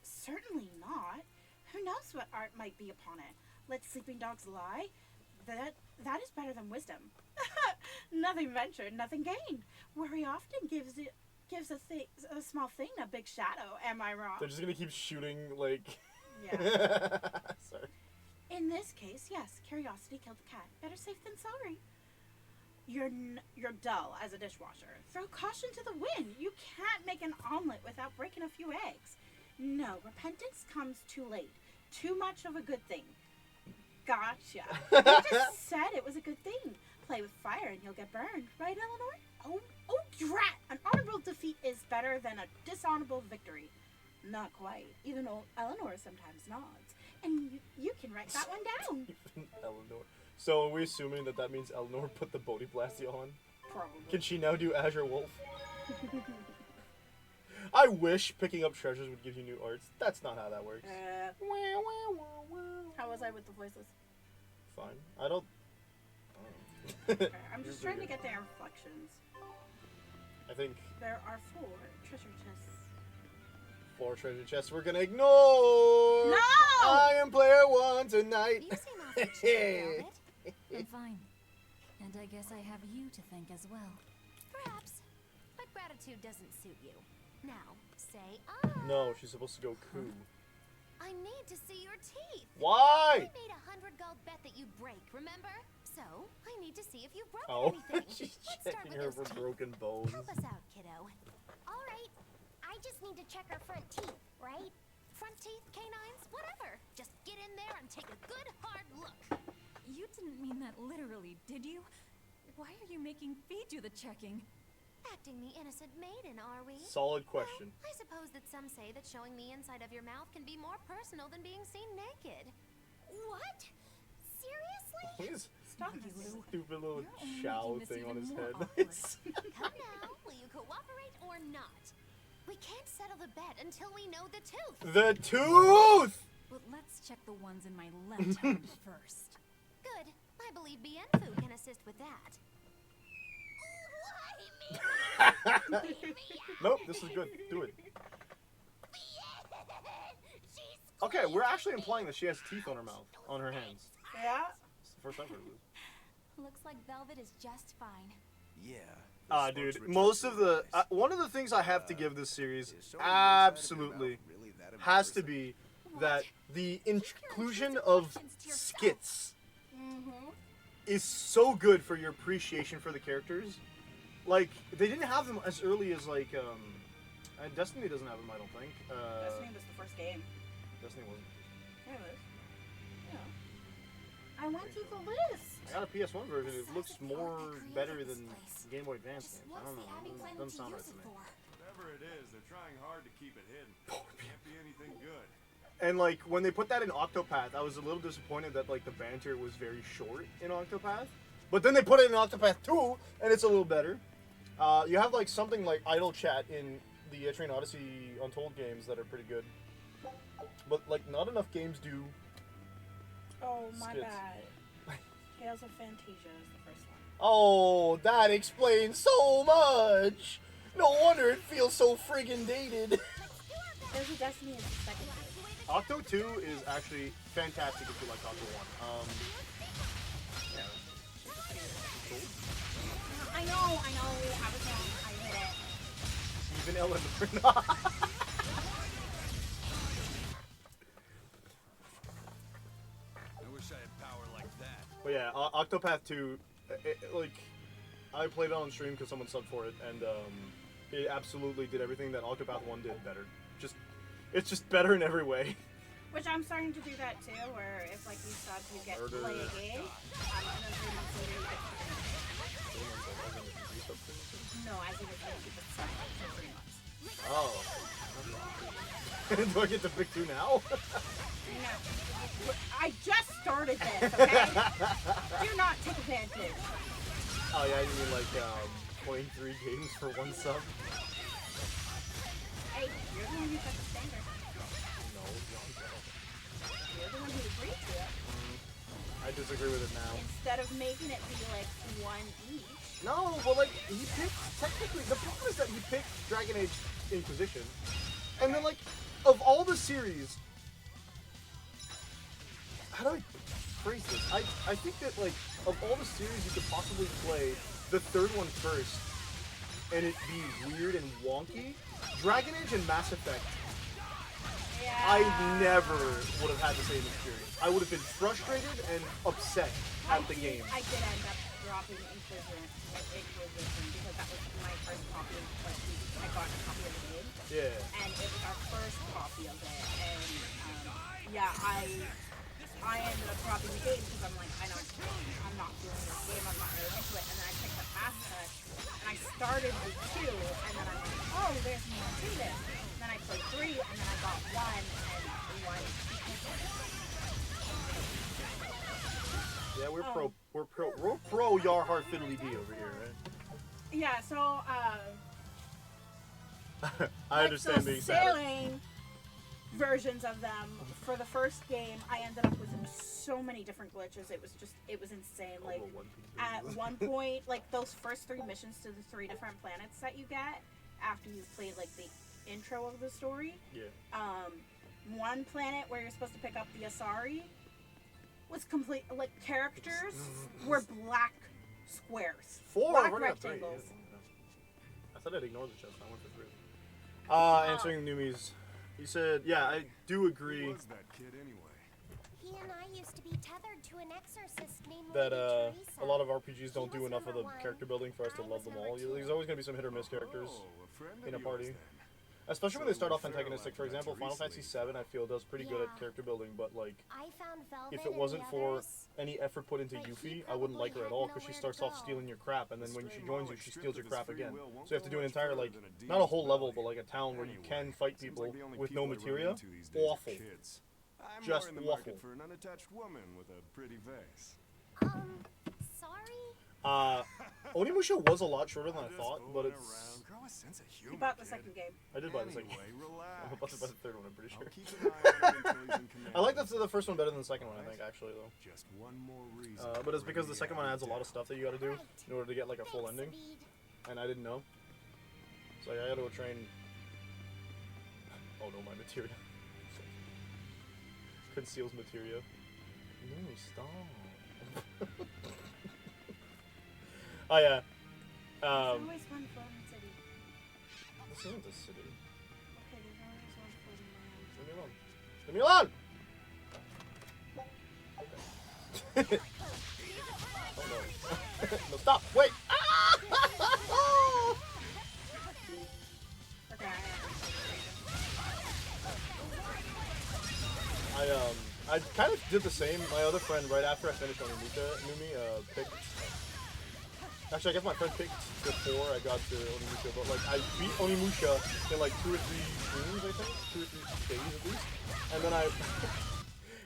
Certainly not. Who knows what art might be upon it? Let sleeping dogs lie? That is better than wisdom. Nothing ventured, nothing gained. Worry often gives a small thing a big shadow. Am I wrong? They're just gonna keep shooting, like... Yeah. Sorry. In this case, yes, curiosity killed the cat. Better safe than sorry. You're dull as a dishwasher. Throw caution to the wind. You can't make an omelet without breaking a few eggs. No, repentance comes too late. Too much of a good thing. Gotcha. You just said it was a good thing. Play with fire and you'll get burned, right, Eleanor? Oh, drat! An honorable defeat is better than a dishonorable victory. Not quite. Even old Eleanor sometimes nods. And you can write that one down. Eleanor. So are we assuming that means Eleanor put the Bodhi Blastia on? Probably. Can she now do Azure Wolf? I wish picking up treasures would give you new arts. That's not how that works. How was I with the voices? Fine. I don't... Okay, I'm just trying to get their inflections. I think... There are 4 treasure chests. 4 treasure chests we're gonna ignore! No! I am player 1 tonight! You seem awfully chill, Velvet. I'm fine. And I guess I have you to thank as well. Perhaps. But gratitude doesn't suit you. Now, say No, she's supposed to go coo. I need to see your teeth. Why? I made a 100 gold bet that you'd break, remember? So, I need to see if you broke anything. She's Let's start checking with her those for teeth. broken bones. Help us out, kiddo. Alright, I just need to check her front teeth, right? Front teeth, canines, whatever. Just get in there and take a good hard look. You didn't mean that literally, did you? Why are you making feed do the checking? Acting the innocent maiden, are we? Solid question. Well, I suppose that some say that showing the inside of your mouth can be more personal than being seen naked. What? Seriously? His Stop you, Lou. stupid little You're only chow making this thing on even his more head. awkward. Come now, will you cooperate or not? We can't settle the bet until we know the tooth. The tooth! But let's check the ones in my left hand first. Good. I believe Bienfu can assist with that. Nope, this is good. Do it. Okay, we're actually implying that she has teeth on her mouth, on her hands. Yeah? It's the first time for this. Looks like Velvet is just fine. Yeah. Dude, most of the... one of the things I have to give this series, absolutely, has to be that the inclusion of skits is so good for your appreciation for the characters. Like, they didn't have them as early as, like, Destiny doesn't have them, I don't think. Destiny was the first game. Destiny wasn't. Yeah, it was. Yeah. I went through the list. I got a PS1 version. It looks better than Game Boy Advance games. I don't know. It doesn't sound right to me. Whatever it is, they're trying hard to keep it hidden. Can't be anything good. And, like, when they put that in Octopath, I was a little disappointed that, like, the banter was very short in Octopath. But then they put it in Octopath 2, and it's a little better. You have, like, something like idle chat in the Train Odyssey Untold games that are pretty good. But, like, not enough games do. Oh, my skits. bad. Tales of Fantasia is the first one. Oh, that explains so much! No wonder it feels so friggin' dated. There's a Destiny in the second one. Octo 2 is actually fantastic if you like Octo 1. Yeah. I was wrong. I hit it. Even Eleanor. I wish I had power like that. But yeah, Octopath 2, like, I played it on stream because someone subbed for it, and it absolutely did everything that Octopath 1 did better. It's just better in every way. Which I'm starting to do that too, where if like you sub, you get to play a game, and then 3 months later you get to No, I think it's going to keep it sub for 3 months. Oh. Do I get to pick 2 now? No. I just started this, okay? Do not take advantage. Oh yeah, you mean like playing 3 games for 1 sub? Hey, you're the one who set the standard. No, You're the one who agreed to it. I disagree with it now. Instead of making it be like 1 each. No, but like, he picked, technically, the problem is that he picked Dragon Age Inquisition, and then like, of all the series, how do I phrase this? I think that like, of all the series you could possibly play, the 3rd one first, and it be weird and wonky, Dragon Age and Mass Effect, Yeah. I never would have had the same experience. I would have been frustrated and upset at the game. I did end up dropping Inquisition because that was my first copy. Like, I got a copy of the game. Yeah. And it was our first copy of it. And yeah, I ended up dropping the game because I'm like, I'm not doing this game. I'm not really into it. And then I picked up Mass Effect, and I started with 2, and then I'm like, oh, there's more to this. And then I played 3, and then I got 1, and 1. Yeah, we're pro Yarhart Fiddly D over here, right? Yeah, so I understand the being sad. sailing versions of them for the first game, I ended up with so many different glitches. It was insane. Like at one point, like those first 3 missions to the 3 different planets that you get after you've played like the intro of the story. Yeah. One planet where you're supposed to pick up the Asari was complete, like characters were black squares. 4 black we're gonna 3. rectangles. I thought I'd ignore the chest. I went for 3. Answering Numi's, he said, yeah, I do agree. Who was that kid anyway? He and I used to be tethered to an exorcist named That Lady Teresa. a lot of RPGs don't He do was enough of the number 1. character building for us to I love was them all. number 2. There's always going to be some hit or miss characters Oh, a friend of in a yours, party. then. Especially when they start off Some antagonistic. For Fairlight example, Final Fantasy VII, I feel, does pretty good at Yeah. character building, but like, I found Velvet if it and wasn't the for others. any effort put into But he Yuffie, I wouldn't like her at probably all had because she nowhere to starts off go. stealing your crap, and then when she joins you, she steals your crap again. Will won't So you have to go do an much entire, further like, than a not a whole demon's level, belly. but like a town where you Anyway, can fight seems people like the only with people no I run materia. into these days are Awful. kids. I'm Just more in the market awful. for an unattached woman with a pretty face. Sorry? Onimusha was a lot shorter than I Just thought, but fooling it's... around. Grow a sense of humor, You bought the kid. second game. I did buy the second Anyway, one. relax. I'm about to buy the 3rd one, I'm pretty I'll sure. keep an eye on him until he's in command. I like the first one better than the second one, I think, actually, though. Just one more reason. But it's because the second one adds a lot of stuff that you gotta do in order to get, like, a full ending. And I didn't know. So I gotta go train... Oh no, my materia. Conceals materia. No, stop. Oh yeah. There's always one floating city. This isn't the city. Okay, there's always one floating land. Leave me alone. Leave me alone! Oh no. No, stop! Wait! Ah! Okay, I kind of did the same. My other friend, right after I finished Onimusha, picked. Actually, I guess my friend picked before I got to Onimusha, but like I beat Onimusha in like 2 or 3 streams, I think, 2 or 3 days at least,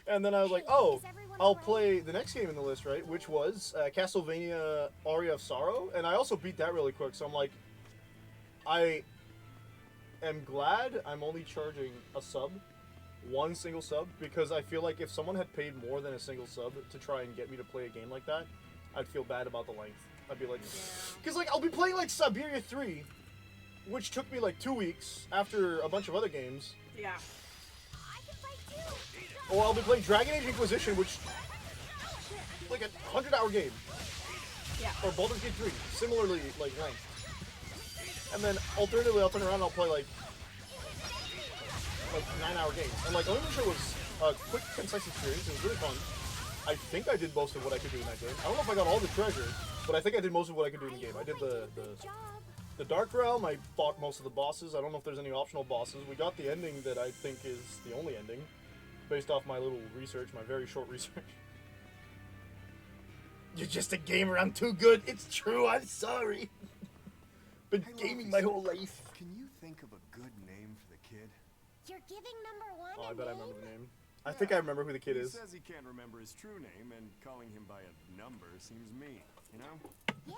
and then I was like, oh, I'll play the next game in the list, right? Which was Castlevania Aria of Sorrow, and I also beat that really quick. So I'm like, I am glad I'm only charging a sub. 1 single sub, because I feel like if someone had paid more than a single sub to try and get me to play a game like that, I'd feel bad about the length. I'd be like, because like I'll be playing like Siberia 3, which took me like 2 weeks after a bunch of other games, yeah. or I'll be playing Dragon Age Inquisition, which like a 100-hour game. Yeah. or Baldur's Gate 3, similarly like ranked. And then alternatively, I'll turn around and I'll play like 9-hour games. And like Onimusha was a quick, concise experience. It was really fun. I think I did most of what I could do in that game. I don't know if I got all the treasure, but I think I did most of what I could do in the game. I did the Dark Realm. I fought most of the bosses. I don't know if there's any optional bosses. We got the ending that I think is the only ending, based off my little research, my very short research. You're just a gamer. I'm too good. It's true. I'm sorry. Been gaming my whole life. Can you think of a good name for the kid? You're giving number one Oh, I a bet I name? remember the name. I think I remember who the kid is. He says he can't remember his true name, and calling him by a number seems mean, you know? Yeah.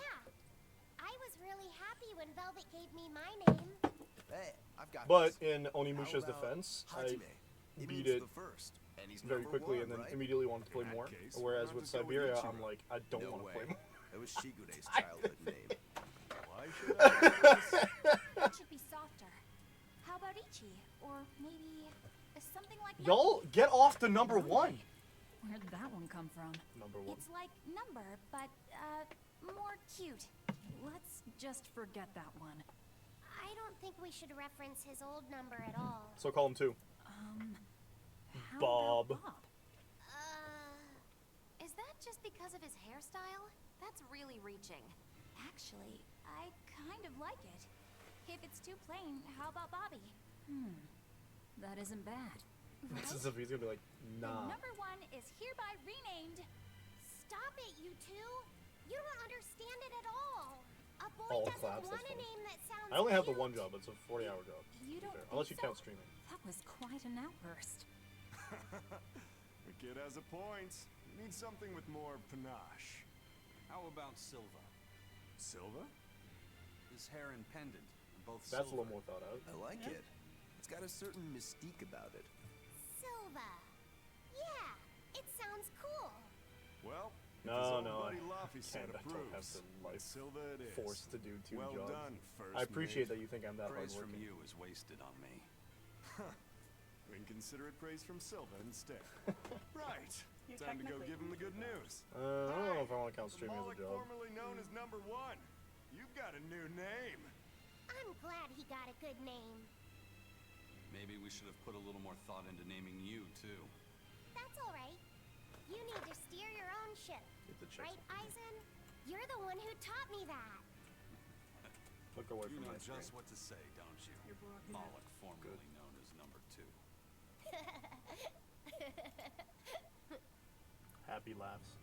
I was really happy when Velvet gave me my name. Hey, I've got But this. in Onimusha's How about defense, I Hajime? He beat means it the first, and he's very number quickly one, and then right? immediately wanted to play In that more. case, Whereas we'll with have to go with Siberia, Ichiro. I'm like, I don't No want to way. play more. It was Shigure's childhood name. Why should I do this? It should be softer. How about Ichi? Or maybe something like that? Y'all get off the number one. Where'd that one come from? Number one. It's like number, but more cute. Let's just forget that one. I don't think we should reference his old number at all. So call him two. How Bob. about Bob? Is that just because of his hairstyle? That's really reaching. Actually, I kind of like it. If it's too plain, how about Bobby? That isn't bad. This is if he's gonna be like, nah. Number one is hereby renamed. Stop it, you two! You don't understand it at all. A boy All doesn't claps, want that's a funny. name that sounds I only have the cute. one job. It's a 40-hour job. You don't Fair. think Unless you so? count streaming. That was quite an outburst. The kid has a point. Needs something with more panache. How about Silva? Silva? His hair and pendant, both That's a silver. little more thought out. I like it. It's got a certain mystique about it. Silva. Yeah, it sounds cool. Well, if No, his old no, buddy I Laffy said can't. I don't have approves. to, like, Silva it is. forced to do two well jobs. done, first I appreciate mate. that you think I'm that Praise from hardworking. you is wasted on me. Inconsiderate praise from Silva instead. Right. You're Time to go technically give him the good news. I don't know if I want to count The streaming as a Moloch job. formerly known as number one. You've got a new name. I'm glad he got a good name. Maybe we should have put a little more thought into naming you, too. That's all right. You need to steer your own ship. Get the chicks. Right, Eisen? You're the one who taught me that. Look away You from know my just screen. what to say, don't you? You're blocking it. Moloch, formerly known as number two. Happy laughs.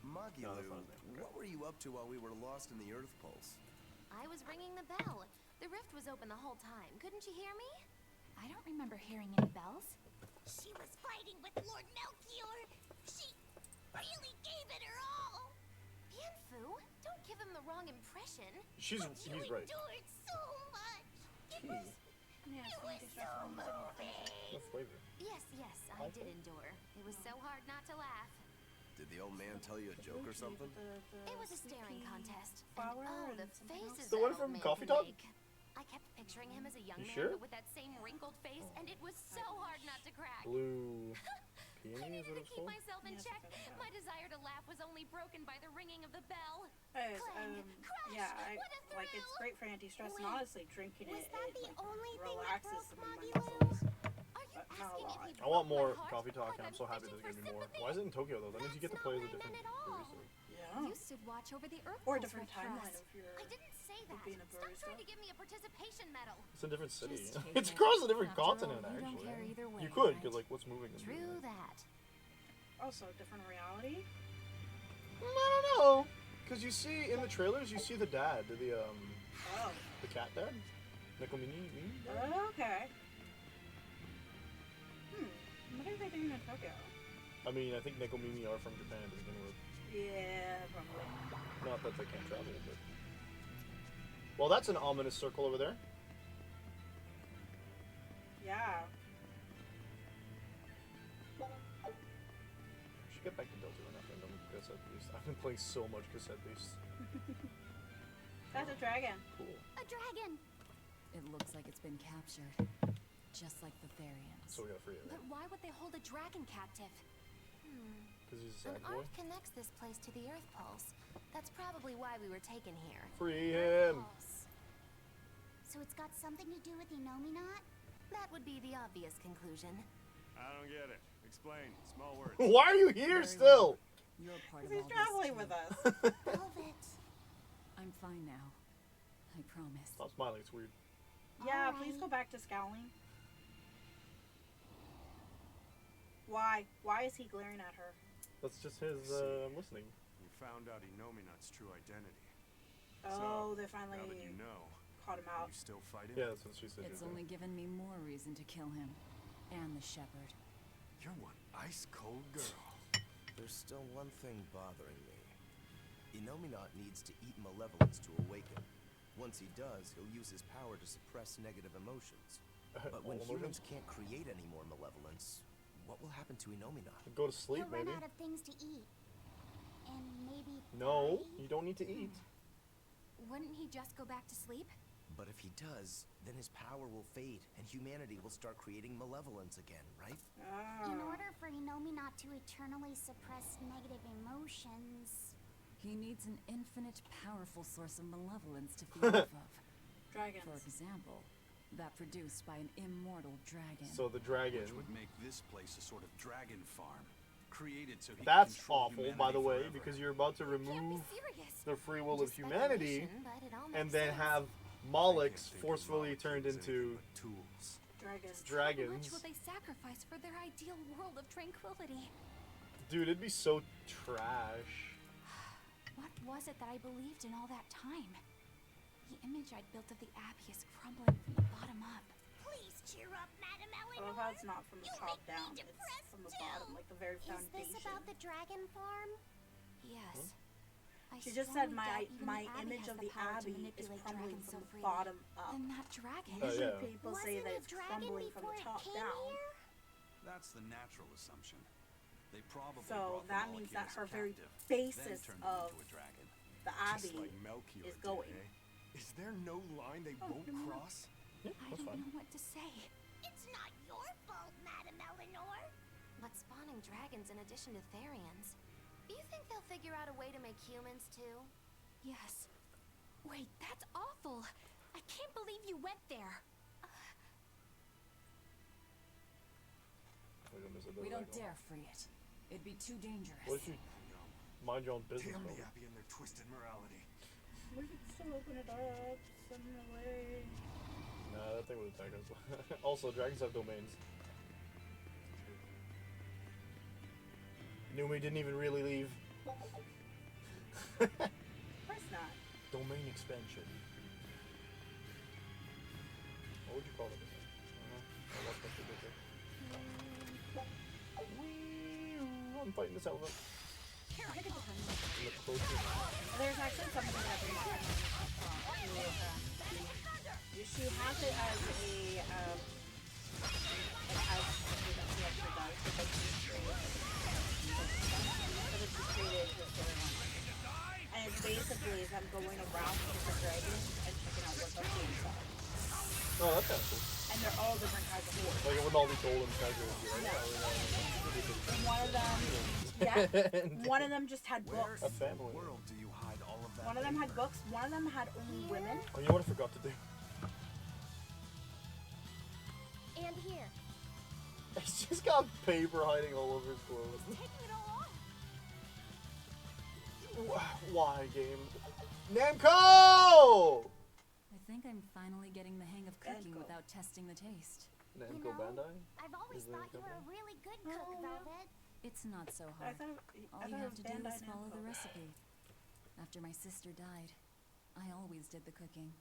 Magilu, No, that's not his name. what were you up to while we were lost in the Earth Pulse? I was ringing the bell. The rift was open the whole time. Couldn't you hear me? I don't remember hearing any bells. She was fighting with Lord Melchior. She really gave it her all. Bienfu, don't give him the wrong impression. He's You right. endured so much. It was, Yeah, it so was I guess so that's one of the moving. What flavor? Yes, I did endure. It was so hard not to laugh. Did the old man tell you a joke or something? It was a staring contest. flower And, and the something else. faces The one that from old man Coffee can Talk? make. I kept picturing him as a young You man, sure? but with that same wrinkled face, and it was so hard not to crack. Blue I peony is needed what to it's keep called? myself in Yes, check. something like that. My desire to laugh was only broken by the ringing of the bell. Anyways, Clang, crash, yeah, what a like it's thrill! great for anti-stress, and Wait, honestly, drinking was it, that it the like, only thing that relaxes broke some of my Maggie muscles. Are you Not a asking lot. if he I want broke my more heart? coffee talk, Like and I'm so happy fishing there's gonna be for more. sympathy? Why is it in Tokyo though? That means you get to That's play not as a what I different meant at all. barista. Yeah. You should watch over the Earth Or a Pulse different Rift for timeline us. of your. I didn't say that. being a Stop trying barista. to give me a participation medal. It's a different city. Just take It's it. across a different After all, continent, you don't actually. care either way, You could, right? because like, what's moving? in the True movie? that. Also, different reality. I don't know. Because you see in the trailers, you see the dad, Oh. the cat dad, Nekomini. Okay. What are they doing in Tokyo? I mean, I think Nekomimi are from Japan to begin with. Yeah, probably. Not that they can't travel, but. Well, that's an ominous circle over there. Yeah. Should get back to Delta and nothing. Cassette Beast. I've been playing so much Cassette Beast. That's a dragon. Cool. A dragon. It looks like it's been captured. Just like the Therians. So we got free of But it. why would they hold a dragon captive? Because Because he's a An sad boy. arc connects this place to the Earth Pulse. That's probably why we were taken here. Free him. Pulse. So it's got something to do with Inominat? That would be the obvious conclusion. I don't get it. Explain. Small words. Why are you here still? You're part of He's all traveling this with us. Velvet. I'm fine now. I promise. Stop smiling, it's weird. Yeah, Alright. please go back to scowling. Why? Why is he glaring at her? That's just his, listening. We found out Inominat's true identity. Oh, So, they finally now that you know, caught him are out. you still fighting? Yeah, that's what she said. It's only given me more reason to kill him. And the shepherd. You're one ice cold girl. There's still one thing bothering me. Inominat needs to eat malevolence to awaken. Once he does, he'll use his power to suppress negative emotions. But when All humans emotions? can't create any more malevolence, what will happen to Inominat? Go to sleep, He'll run maybe. out of things to eat. And maybe No, die. you don't need to eat. Wouldn't he just go back to sleep? But if he does, then his power will fade, and humanity will start creating malevolence again, right? In order for Inominat to eternally suppress negative emotions... He needs an infinite, powerful source of malevolence to feed off of. Dragons. For example, that produced by an immortal dragon. So the dragon. Which would make this place a sort of dragon farm. Created so he That's can control awful, by the humanity way, forever. because you're about to Can't be remove serious. the free will of Just humanity speculation, but it all and makes then sense. have I Molochs can't think of forcefully molecules turned as into anything but tools. Dragons. How much dragons. will they sacrifice for their ideal world of tranquility? Dude, it'd be so trash. What was it that I believed in all that time? The image I'd built of the Abbey is crumbling from the bottom up. Please cheer up, Madam I Eleanor. love how it's not from the You top make me down. It's depressed from the too. bottom, like the very Is foundation. this about the dragon farm? Yes. I She just said strongly doubt even my the Abbey image has of the power to Abbey is manipulate crumbling dragons from so the freely. bottom up. Then that dragon. Usually yeah. people say Wasn't that a it's dragon crumbling from before the it top came down. here? That's the natural assumption. They probably So brought the that means Moloch that as her very captive, basis then turned of him into a dragon. the Just Abbey like Melchior is did, going. eh? Is there no line they won't cross? Yeah, I that's don't fine. know what to say. It's not your fault, Madam Eleanor. But spawning dragons in addition to Therians. You think they'll figure out a way to make humans too? Yes. Wait, that's awful. I can't believe you went there. We don't dare free it. It'd be too dangerous. What if you mind your own business, Damn bro? the Abbey and their twisted morality. We could still open it up, send it away. Nah, that thing would attack us. Also, dragons have domains. Numi didn't even really leave. Of course not. Domain expansion. What would you call it? I lost my shit right there. I'm fighting this elephant. There's actually something that we want she has it as a as something that she actually does because she's created the storyline. And it's basically as I'm going around with the dragons and checking out what the things are. Oh, that's kind of cool. And they're all different kinds of horses. Like with all these golden treasures. You're like, And one of them, yeah, one of them just had books. A family. World do you hide all of that One of them had paper? books. One of them had only women. Oh, you know what I forgot to do? And here. He's just got paper hiding all over his clothes. Taking it all off. Why, game? Namco! I think I'm finally getting the hang of cooking Namco. without testing the taste. Namco Bandai? I've always Is thought there you were a something? really good cook, Velvet. It's not so I hard. thought, All you have to do is follow the recipe. After my sister died, I always did the cooking.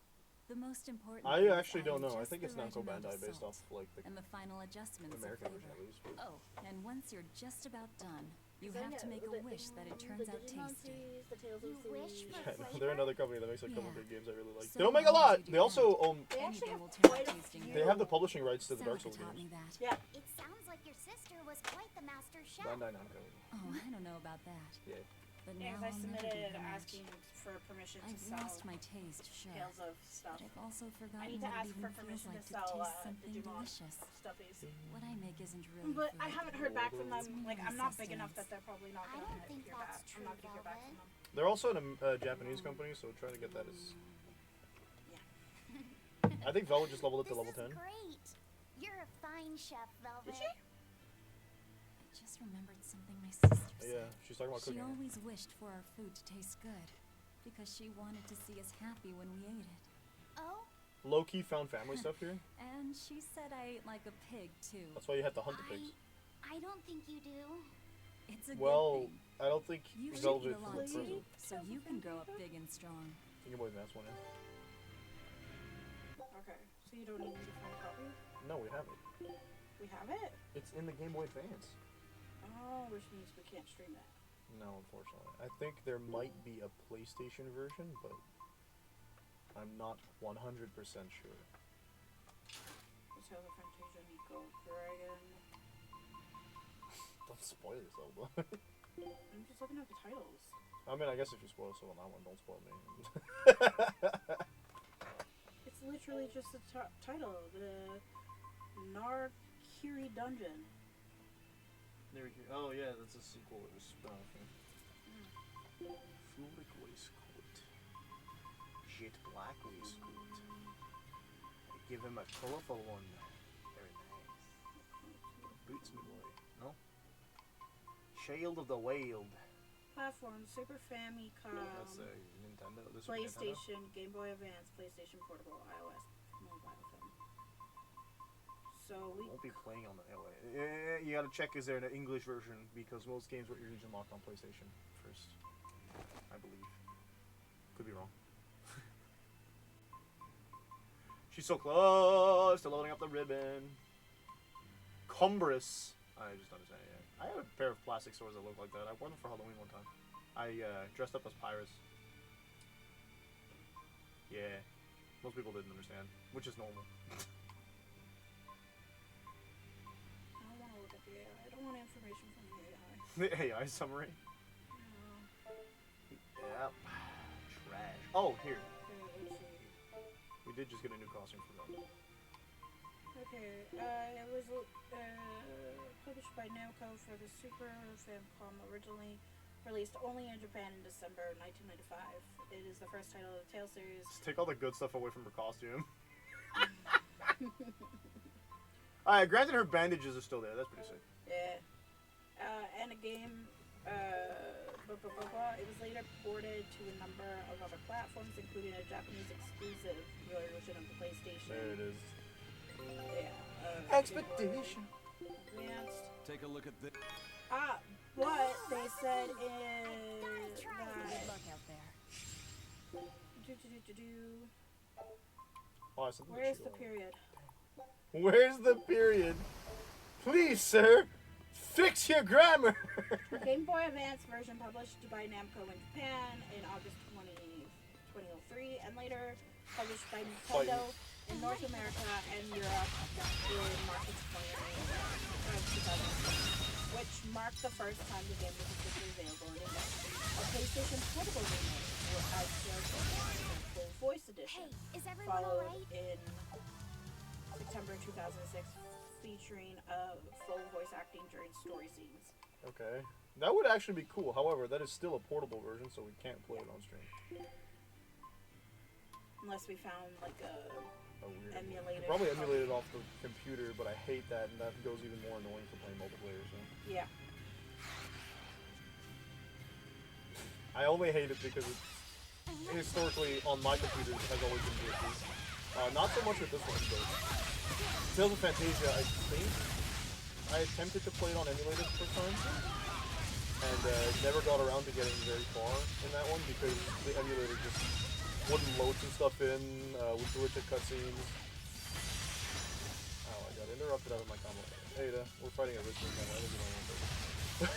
The most important I thing is actually don't adding know. I just think it's the right Namco amount Bandai of based salt off like the and the final adjustments American of version flavor. at least. But Oh, and once you're just about done, you have to make a wish that it turns out tasty. You wish for yeah, flavor? they're another company that makes a couple Yeah. big games I really like. So They don't make a long as lot. you do They also They actually Anything have will turn quite out a tasting few. they have the publishing rights to the Dark Celica Souls taught me games. that. Yeah. It sounds like your sister was quite the master chef. Bandai Namco. Oh, I don't know about that. Yeah. But Yeah, now 'cause I I'll never submitted give her much. asking for permission to I've sell lost my taste, sure. Tales of stuff. But I've also I forgotten need to what it ask even for feels permission like to to sell taste something Digimon delicious. stuffies. What I make isn't really But food. I haven't heard back from them. It's Like, mere I'm not big enough sustenance. that they're probably not I gonna don't think hear that's back. true, I'm not gonna hear back from them. They're also a Japanese company, so trying to get that is. I think Velvet just leveled up to level 10. This is great. You're a fine chef, Velvet. Did she? I just remembered something my sister said. Yeah, she's talking about She cooking. always wished for our food to taste good, because she wanted to see us happy when we ate it. Oh? Low-key found family stuff here. And she said I ate like a pig, too. That's why you had to hunt the pigs. I don't think you do. It's a Well, good thing. I don't think You should Velvet eat a from lot, prison. too, so you can grow up big and strong. Game Boy Advance one, yeah. Okay, so you don't need me to find a copy? No, we have it. We have it? It's in the Game Boy Advance. Oh, which means we can't stream that. No, unfortunately. I think there might be a PlayStation version, but I'm not 100% sure. The Tales of Fantasia Nico Dragon. Don't spoil yourself, though. I'm just looking at the titles. I mean, I guess if you spoil someone on that one, don't spoil me. It's literally just the title. The Narkiri Dungeon. There we go. Oh, yeah, that's a sequel. It was spin-off. Fluid waistcoat. Jet black waistcoat. Give him a colorful one. Very nice. Boots me boy. No? Child of the Wild. Platform, Super Famicom, That's a Nintendo. This would be Nintendo? PlayStation, Game Boy Advance, PlayStation Portable, iOS, mobile phone. So we Won't be playing on the. You gotta check, is there an English version? Because most games were usually locked on PlayStation first. I believe. Could be wrong. She's so close to loading up the ribbon. Cumbrous. I just don't understand it. I have a pair of plastic swords that look like that. I wore them for Halloween one time. I dressed up as pirates. Yeah. Most people didn't understand, which is normal. I don't want to look at the AI. I don't want information from the AI. The AI summary? No. Yep. Trash. Oh, here. Okay, let's see. We did just get a new costume for them. Okay, it was published by Namco for the Super Famicom, originally released only in Japan in December 1995. It is the first title of the Tale series. Just take all the good stuff away from her costume. Alright, granted her bandages are still there. That's pretty sick. Yeah. And a game, it was later ported to a number of other platforms, including a Japanese exclusive version of the PlayStation. There it is. Yeah. Expedition. Advanced. Take a look at this. But they said Good that. luck out there. Oh, something Where's to the chew on. period? Where's the period? Please, sir, fix your grammar. Game Boy Advance version published by Namco in Japan in August 2003, and later published by Nintendo in North America and Europe in March of 2006, which marked the first time the game was officially available in English. A PlayStation Portable remake as full voice edition, Hey, is everyone followed alright? in September 2006, featuring full voice acting during story scenes. Okay. That would actually be cool. However, that is still a portable version, so we can't play it on stream. Unless we found like a Weird. emulated. Probably emulated off the computer, but I hate that, and that goes even more annoying for playing multiplayer. So. Yeah. I only hate it because it's historically on my computer has always been glitchy. Not so much with this one, but Tales of Fantasia, I think I attempted to play it on emulated the first time, and never got around to getting very far in that one because the emulator just wouldn't load some stuff in, would glitch at cutscenes. Oh, I got interrupted out of my combo. Ada, we're fighting a Richmond combo. I think you don't want to.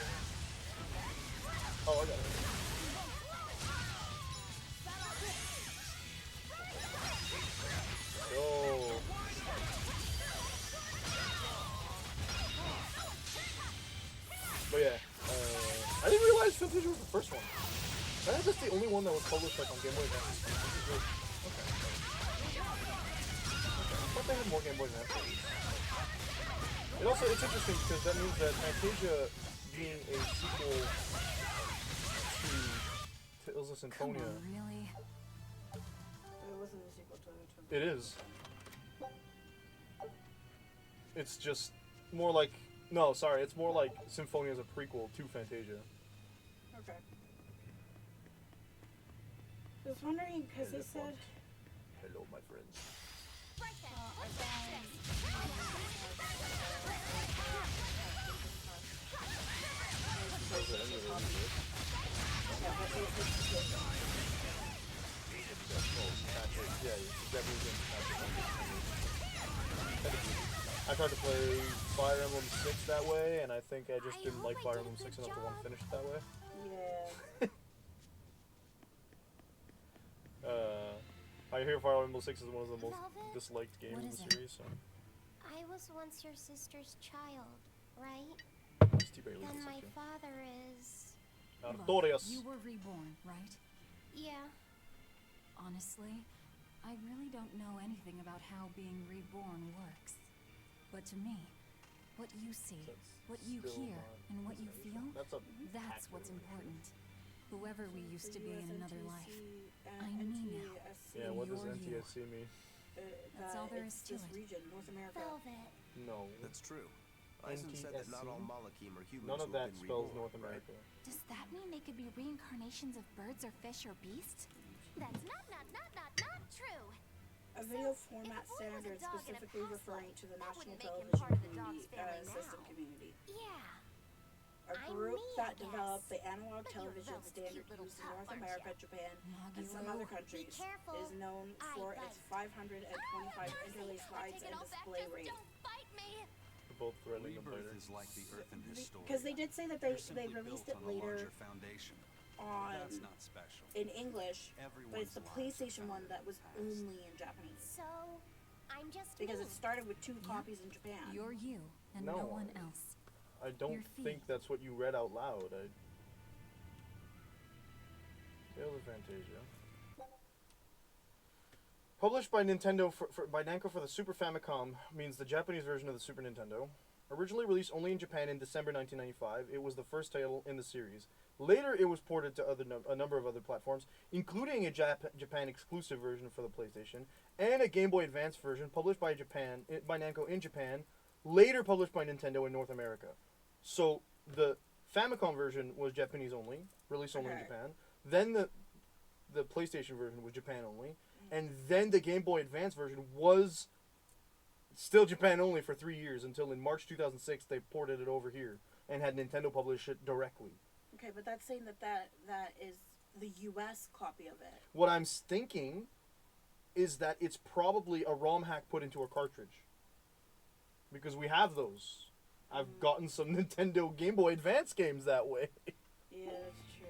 Oh, I got it. Go. But yeah, I didn't realize Fantasia was the first one. I think that's the only one that was published like on Game Boy Advance. Okay. I thought they had more Game Boy Advance games. It's interesting because that means that Fantasia being a sequel to Ilza Symphonia. Come on, really? It wasn't a sequel to it. It is. It's just more like it's more like Symphonia is a prequel to Fantasia. Okay. I was wondering because they said. Hello, my friends. I tried to play Fire Emblem 6 that way, and I think I just didn't like Fire Emblem 6 enough to want to finish it that way. Yeah. I hear Fire Emblem 6 is one of the most disliked games in the series, so. I was once your sister's child, right? Then my father is... Artorias. You were reborn, right? Yeah. Honestly, I really don't know anything about how being reborn works. But to me, what you see, what you hear, and what you feel, that's what's important. Whoever we used to be in another life, I mean now. Yeah, what does NTSC mean? That's all there is to it. Region, North America. Velvet. No. That's true. Eisen said that not all Malakim are humans. None of that spells reborn, North America. Right? Does that mean they could be reincarnations of birds or fish or beasts? That's not true. A video format standard specifically referring to the national television system community. Yeah. A group that developed the analog television standard used in North America, Japan, and some other countries is known for its 525 interlaced lines and display rate. Both threatening them Rebirth later. is like the Earth and Historia. Because they did say that they Simply released built it on a later larger foundation. on That's not special. in English, but Everyone's it's the lives PlayStation are one that was past. only in Japanese. So, I'm just Because me. it started with 2 copies in Japan. You're you, and No. no one else. I don't think that's what you read out loud. Tales of Fantasia. Published by Nintendo by Namco for the Super Famicom means the Japanese version of the Super Nintendo. Originally released only in Japan in December 1995, it was the first title in the series. Later, it was ported to a number of other platforms, including a Japan exclusive version for the PlayStation and a Game Boy Advance version published by Namco in Japan, later published by Nintendo in North America. So the Famicom version was Japanese only, released only in Japan. Then the PlayStation version was Japan only, and then the Game Boy Advance version was still Japan only for 3 years until in March 2006 they ported it over here and had Nintendo publish it directly. Okay, but that's saying that is the US copy of it. What I'm thinking is that it's probably a ROM hack put into a cartridge. Because we have those. I've gotten some Nintendo Game Boy Advance games that way. Yeah, that's true.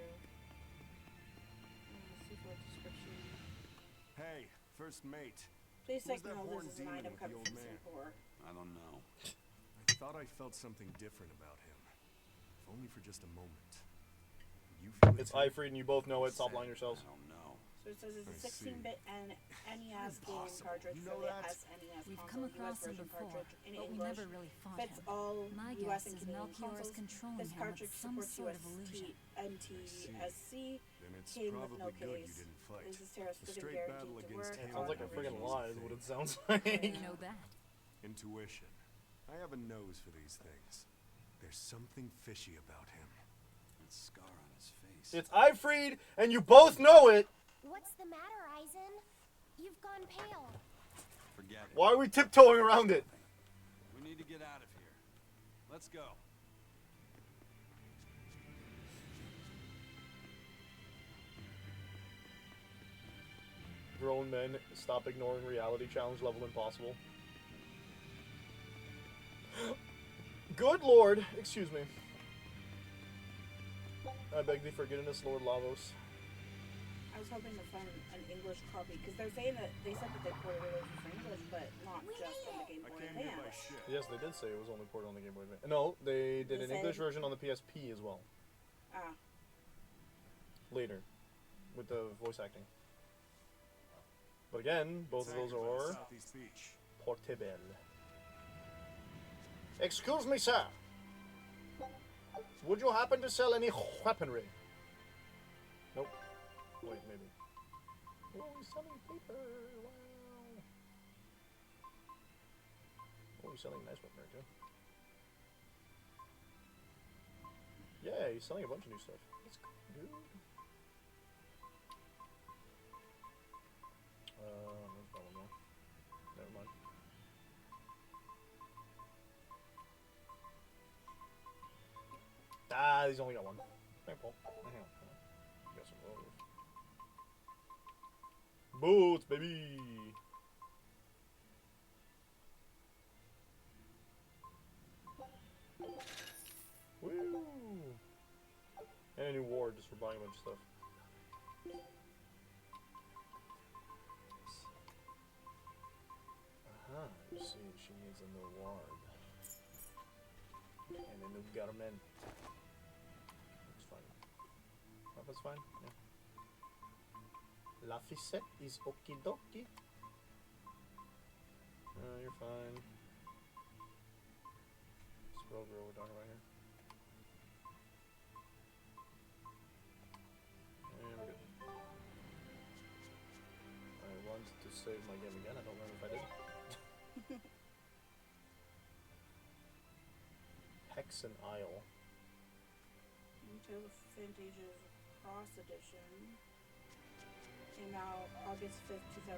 Hey, first mate. Please Who's take that note horned this is an demon item with coming the old from man? Singapore. I don't know. I thought I felt something different about him. If only for just a moment. You feel it It's too? Ifreed and you both know it. Stop lying yourselves. I don't know. So it says it's a I see. 16-bit and NES game Impossible. cartridge You for know the that? SNES We've console, come US across him version before, cartridge in but we English. never really fought Fits him. all My US guess and is Canadian Melchior is consoles. controlling This him cartridge with some supports sort of UST, illusion. NTSC. Then it's Came with probably no good you case. didn't fight. This is Terra's A freaking straight battle guaranteed to against work. him Sounds like a never friggin' was lie a is what thing. it sounds like. You know that. Intuition. I have a nose for these things. There's something fishy about him. That scar on his face. It's Ifreed and you both know it. What's the matter, Eisen? You've gone pale. Forget it. Why are we tiptoeing around it? We need to get out of here. Let's go. Grown men, stop ignoring reality. Challenge level impossible. Good lord, excuse me. I beg thee forgiveness, Lord Lavos. I was hoping to find an English copy because they're saying that they said that they ported it over for English, but not just on the Game I Boy came here by Advance. ship. Yes, they did say it was only ported on the Game Boy Advance. No, they did They an English said- version on the PSP as well. Ah, Later. with the voice acting. But again, both of those are Southeast Beach. portable. Excuse me, sir. Would you happen to sell any weaponry? Nope. Wait, maybe. Oh, he's selling paper. Wow. Oh, he's selling nice weaponry too. Yeah, he's selling a bunch of new stuff. That's cool, dude. There's one more. Never mind. Ah, he's only got one. Thank Paul. Hang on. Got some of those. Boots, baby! Woo! And a new ward just for buying a bunch of stuff. Aha, you see, she needs a new ward. And a new garment. That's fine. Oh, that's fine, yeah. La ficette is okie dokie. You're fine. Scroll girl we're talking about here. And we're good. I wanted to save my game again, I don't remember if I did. Hex and Isle. Into Fantasia's Cross Edition. Came out August 5th, 2010.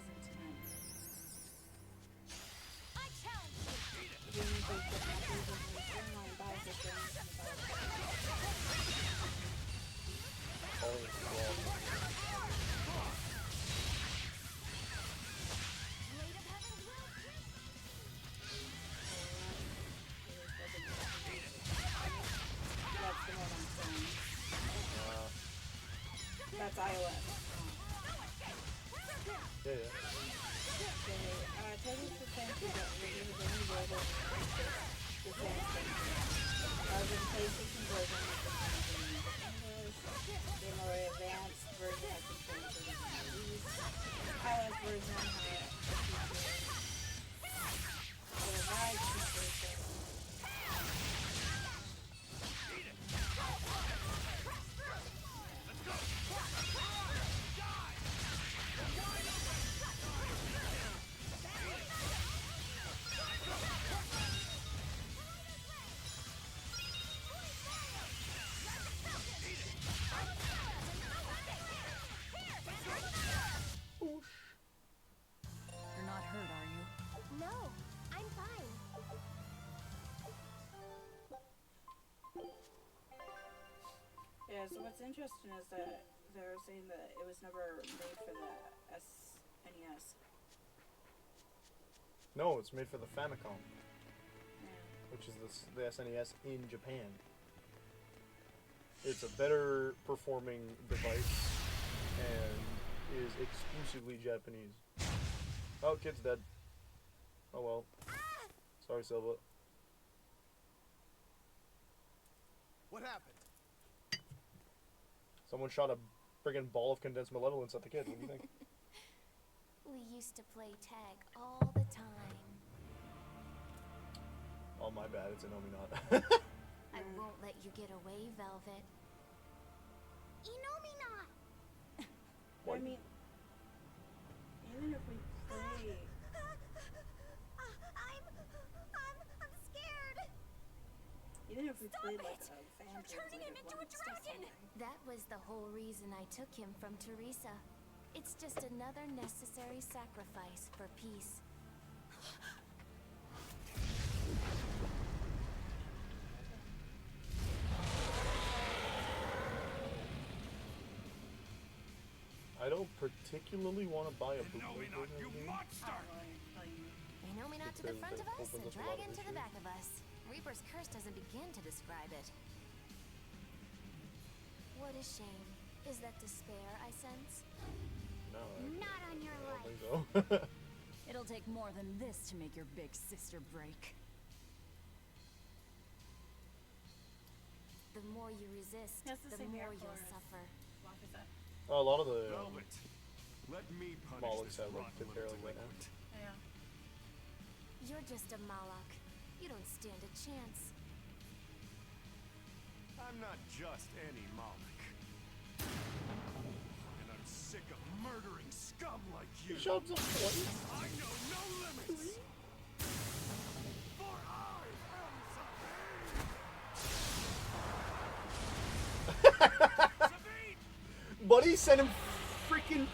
I challenge you! Gaming both the copies of the online battle systems and Calling it wall. that's the one I'm saying. That's iOS. Yeah, yeah. Totally suspenseful that reviews any word of the same thing. The PlayStation version has been translated into English. The more advanced version has been translated into Chinese. iOS version has the revised translation. You're not hurt, are you? No, I'm fine. Yeah, so what's interesting is that they're saying that it was never made for the SNES. No, it's made for the Famicom, Yeah. which is the SNES in Japan. It's a better performing device and is exclusively Japanese. Oh, kid's dead. Oh well. Sorry, Silva. What happened? Someone shot a friggin' ball of condensed malevolence at the kid. What do you think? We used to play tag all the time. Oh, my bad. It's an Ominot. I won't let you get away, Velvet. Inominat! I mean, even if we play... I'm scared! Even if we played like it! a fan You're turning him into a dragon! That was the whole reason I took him from Teresa. It's just another necessary sacrifice for peace. I don't particularly want to buy a bootleg version of the game. Inominat to the Because front that of us opens and up a lot of dragon to the issues. back of us. Reaper's curse doesn't begin to describe it. What a shame. Is that despair I sense? No, Not on your I don't life. think so. It'll take more than this to make your big sister break. The more you resist, That's the the same more here you'll for suffer. Walker's Oh, a lot of the Velvet, let me punish Molochs this have like rotten good little hair like that now. delinquent. Yeah. You're just a Moloch. You don't stand a chance. I'm not just any Moloch. And I'm sick of murdering scum like you. He shows up twice. I know no limits. For I am Sabine. Buddy sent him freaking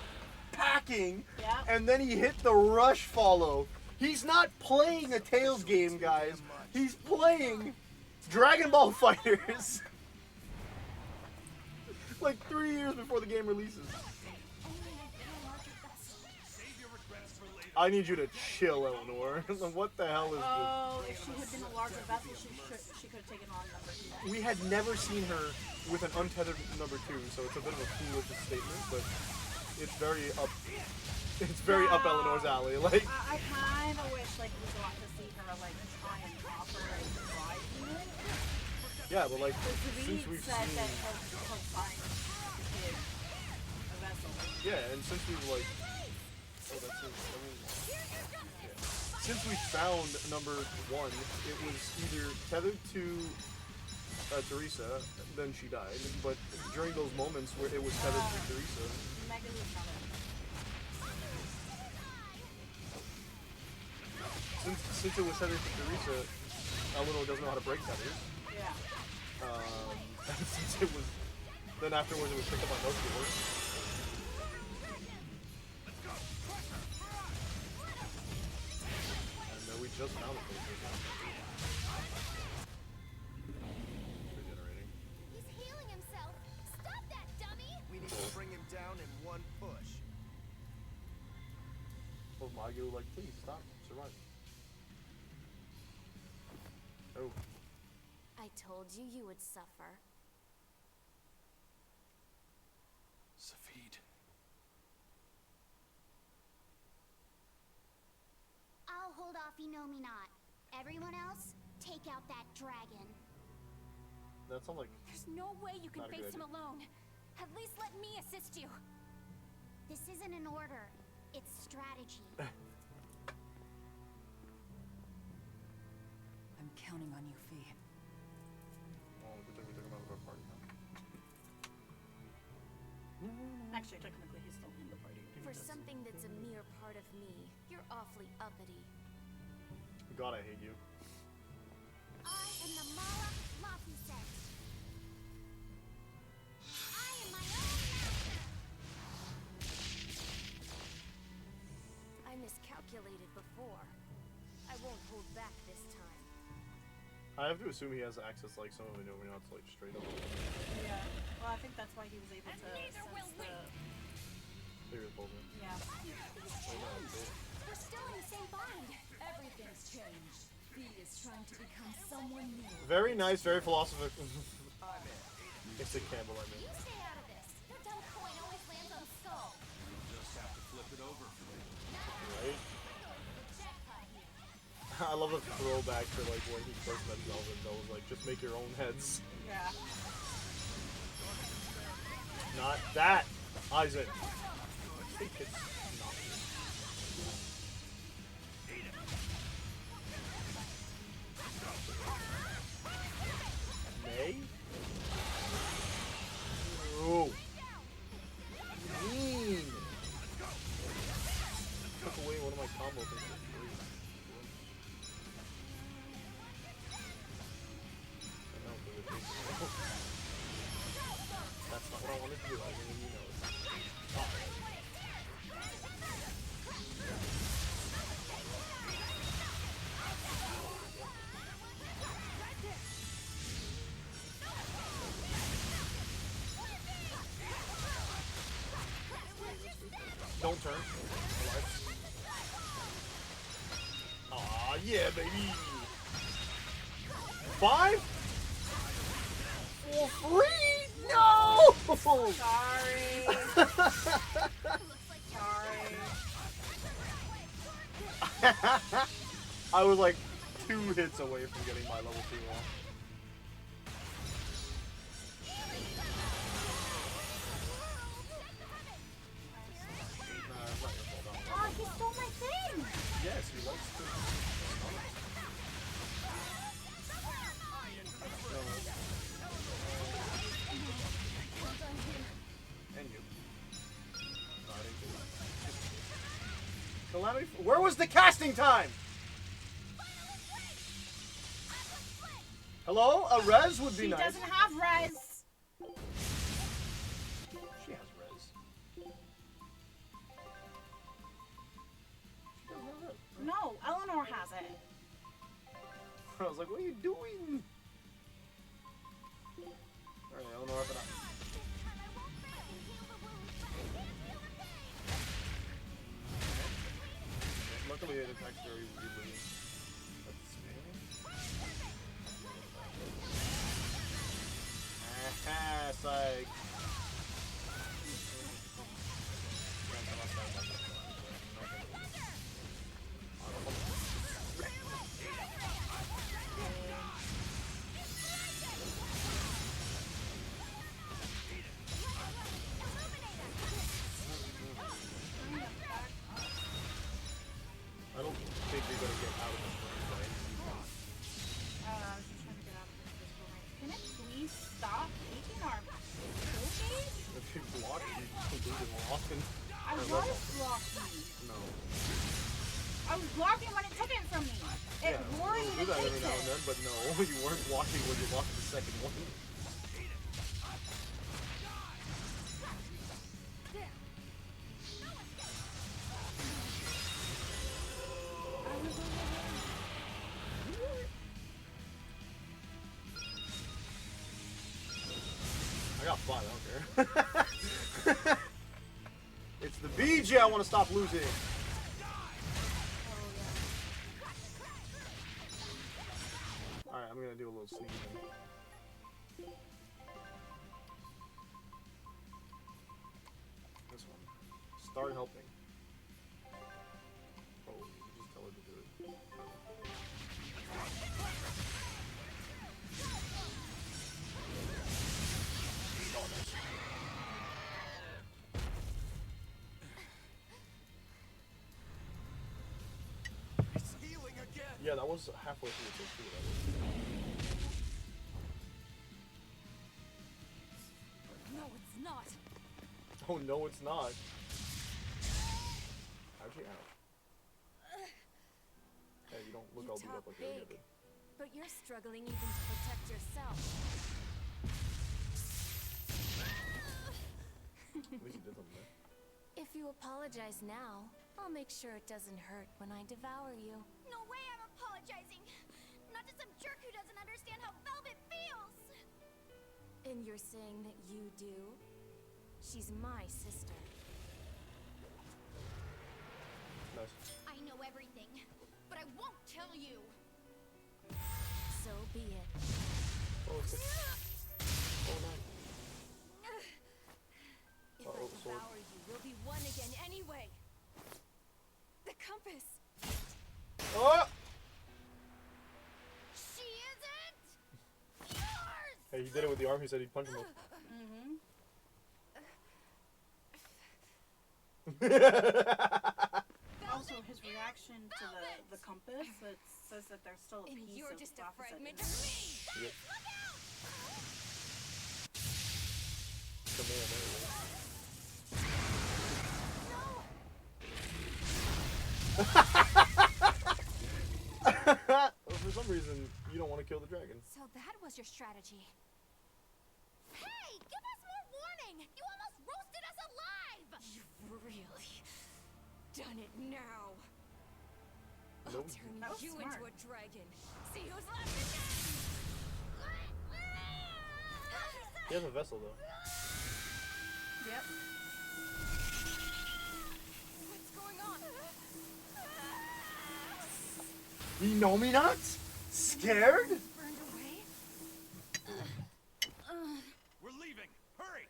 packing, Yeah. and then he hit the rush follow. He's not playing a Tails game, guys. He's playing Dragon Ball Fighters. Like 3 years before the game releases. I need you to chill, Eleanor. What the hell is this? Oh, if she had been a larger vessel, she could have taken on number 2. We had never seen her with an untethered number 2, so it's a bit of a foolish statement, but it's very up. It's very up Eleanor's alley. Like I kind of wish like we got to see her like try and offer and try to. yeah, but like since Reed we've said seen that her sign is a vessel. yeah, and since we've like oh that's it. Since we found number 1, it was either tethered to Teresa, then she died. But during those moments where it was tethered to Teresa, since it was tethered to Teresa, Eleanor doesn't know how to break tethers. Yeah. And since it was, then afterwards it was picked up by Nokia. And we just found it. Regenerating. He's healing himself. Stop that, dummy! We need to bring him down in one push. Oh, Magu, like, please stop, survive. Oh. I told you you would suffer. Safid. I'll hold off not. Everyone else, take out that dragon. That sounds like There's no way you can Not a face good him alone. At least let me assist you. This isn't an order. It's strategy. I'm counting on you, Fee. oh, good thing we took him out of our party now. Actually, technically, he's still in the party. For something that's a mere part of me, you're awfully uppity. God, I hate you. I am the Moloch Lapuset. I am my own master. I miscalculated before. I won't hold back this time. I have to assume he has access like some of the Nominats, like straight up. Yeah. Well, I think that's why he was able to sense the... Serious bullshit. Yeah. We're still in the same bind. Everything's changed. Fee is trying to become someone new. Very nice, very philosophical. It's a Campbell, I mean. You stay out of this. Your dumb coin always lands on Skull. You'll just have to flip it over for me. Right? I love the throwback to like when he first met Velvet. That was like, just make your own heads. Yeah. Not that, Isaac. I think it's not. May? Oh. Mean. Took away one of my combo things for free. I know, but it takes- That's not what I wanted to do. I didn't even know it. Oh. Don't turn. Alive. Aw, yeah, baby. 5? For free? No! Sorry. I was like 2 hits away from getting my level 2 off. Calamity. Where was the casting time? Hello? A res would be nice. She doesn't have res. She has res. No, Eleanor has it. I was like, what are you doing? Alright, Eleanor, up and up. Luckily, it attacks very weirdly. Aha, psych. I don't think you're gonna get out of this one, right? I was just trying to get out of this physical range. Can it please stop taking our kill gauge? If you block, you completely lost. I was blocking. No. I was blocking when it took it from me. It warned me You do to that take every now and then, but no, you weren't blocking when you lost the second one. I got 5, I don't care. It's the BJ I want to stop losing. Alright, I'm gonna do a little sneaky thing. This one. Start helping. Oh, you just tell her to do it. It's healing again. Yeah, that was halfway through the first two. No, it's not. Oh no, it's not. Actually, ouch. Hey, you don't look all beat up like you did. But you're struggling even to protect yourself. At least you did something there. If you apologize now, I'll make sure it doesn't hurt when I devour you. No way I'm apologizing. Not to some jerk who doesn't understand how Velvet feels. And you're saying that you do? She's my sister. Nice. I know everything, but I won't tell you. So be it. Oh, it's oh no. If I devour you, we'll be one again anyway. The compass. Oh! She isn't yours. Hey, he did it with the arm. He said he'd punch him with. Also, his reaction to the compass, it says that there's still a piece You're of just a prophecy. fragment of me. Yep. Come here, For some reason, you don't want to kill the dragon. So that was your strategy. Hey, give us more warning. You almost roasted us alive. You've really done it now. No. I'll turn That was you smart. into a dragon. See who's left again. He has a vessel, though. Yep. What's going on? You know me not? Scared? Burned away? We're leaving. Hurry.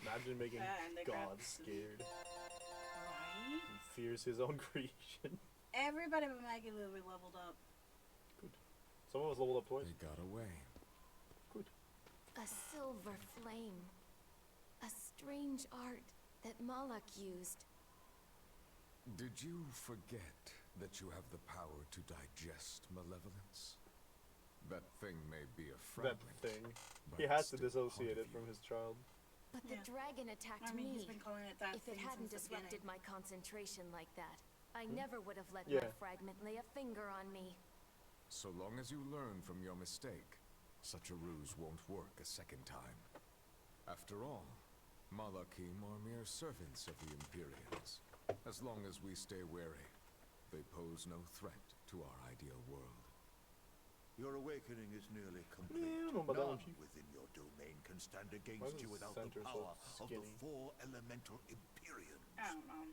Imagine making And they God grabbed- scared. Right? He fears his own creation. Everybody but Maggie Lily leveled up. Good. Some of us leveled up twice. They got away. Good. A silver flame. A strange art that Malak used. Did you forget that you have the power to digest malevolence? That thing may be a That fragment. thing. but He has to still part dissociate of it from you. his child. But the dragon attacked I mean, me. he's been calling it that If it thing hadn't since the disrupted beginning. my concentration like that, I never would have let Yeah. my fragment lay a finger on me. So long as you learn from your mistake, such a ruse won't work a second time. After all, Malakim are mere servants of the Imperials. As long as we stay wary, they pose no threat to our ideal world. Your awakening is nearly complete. Yeah, I don't know about that one, None Chief. within your domain can stand Why against is you the without the center so power of the skinny? 4 elemental Imperiums. I don't know.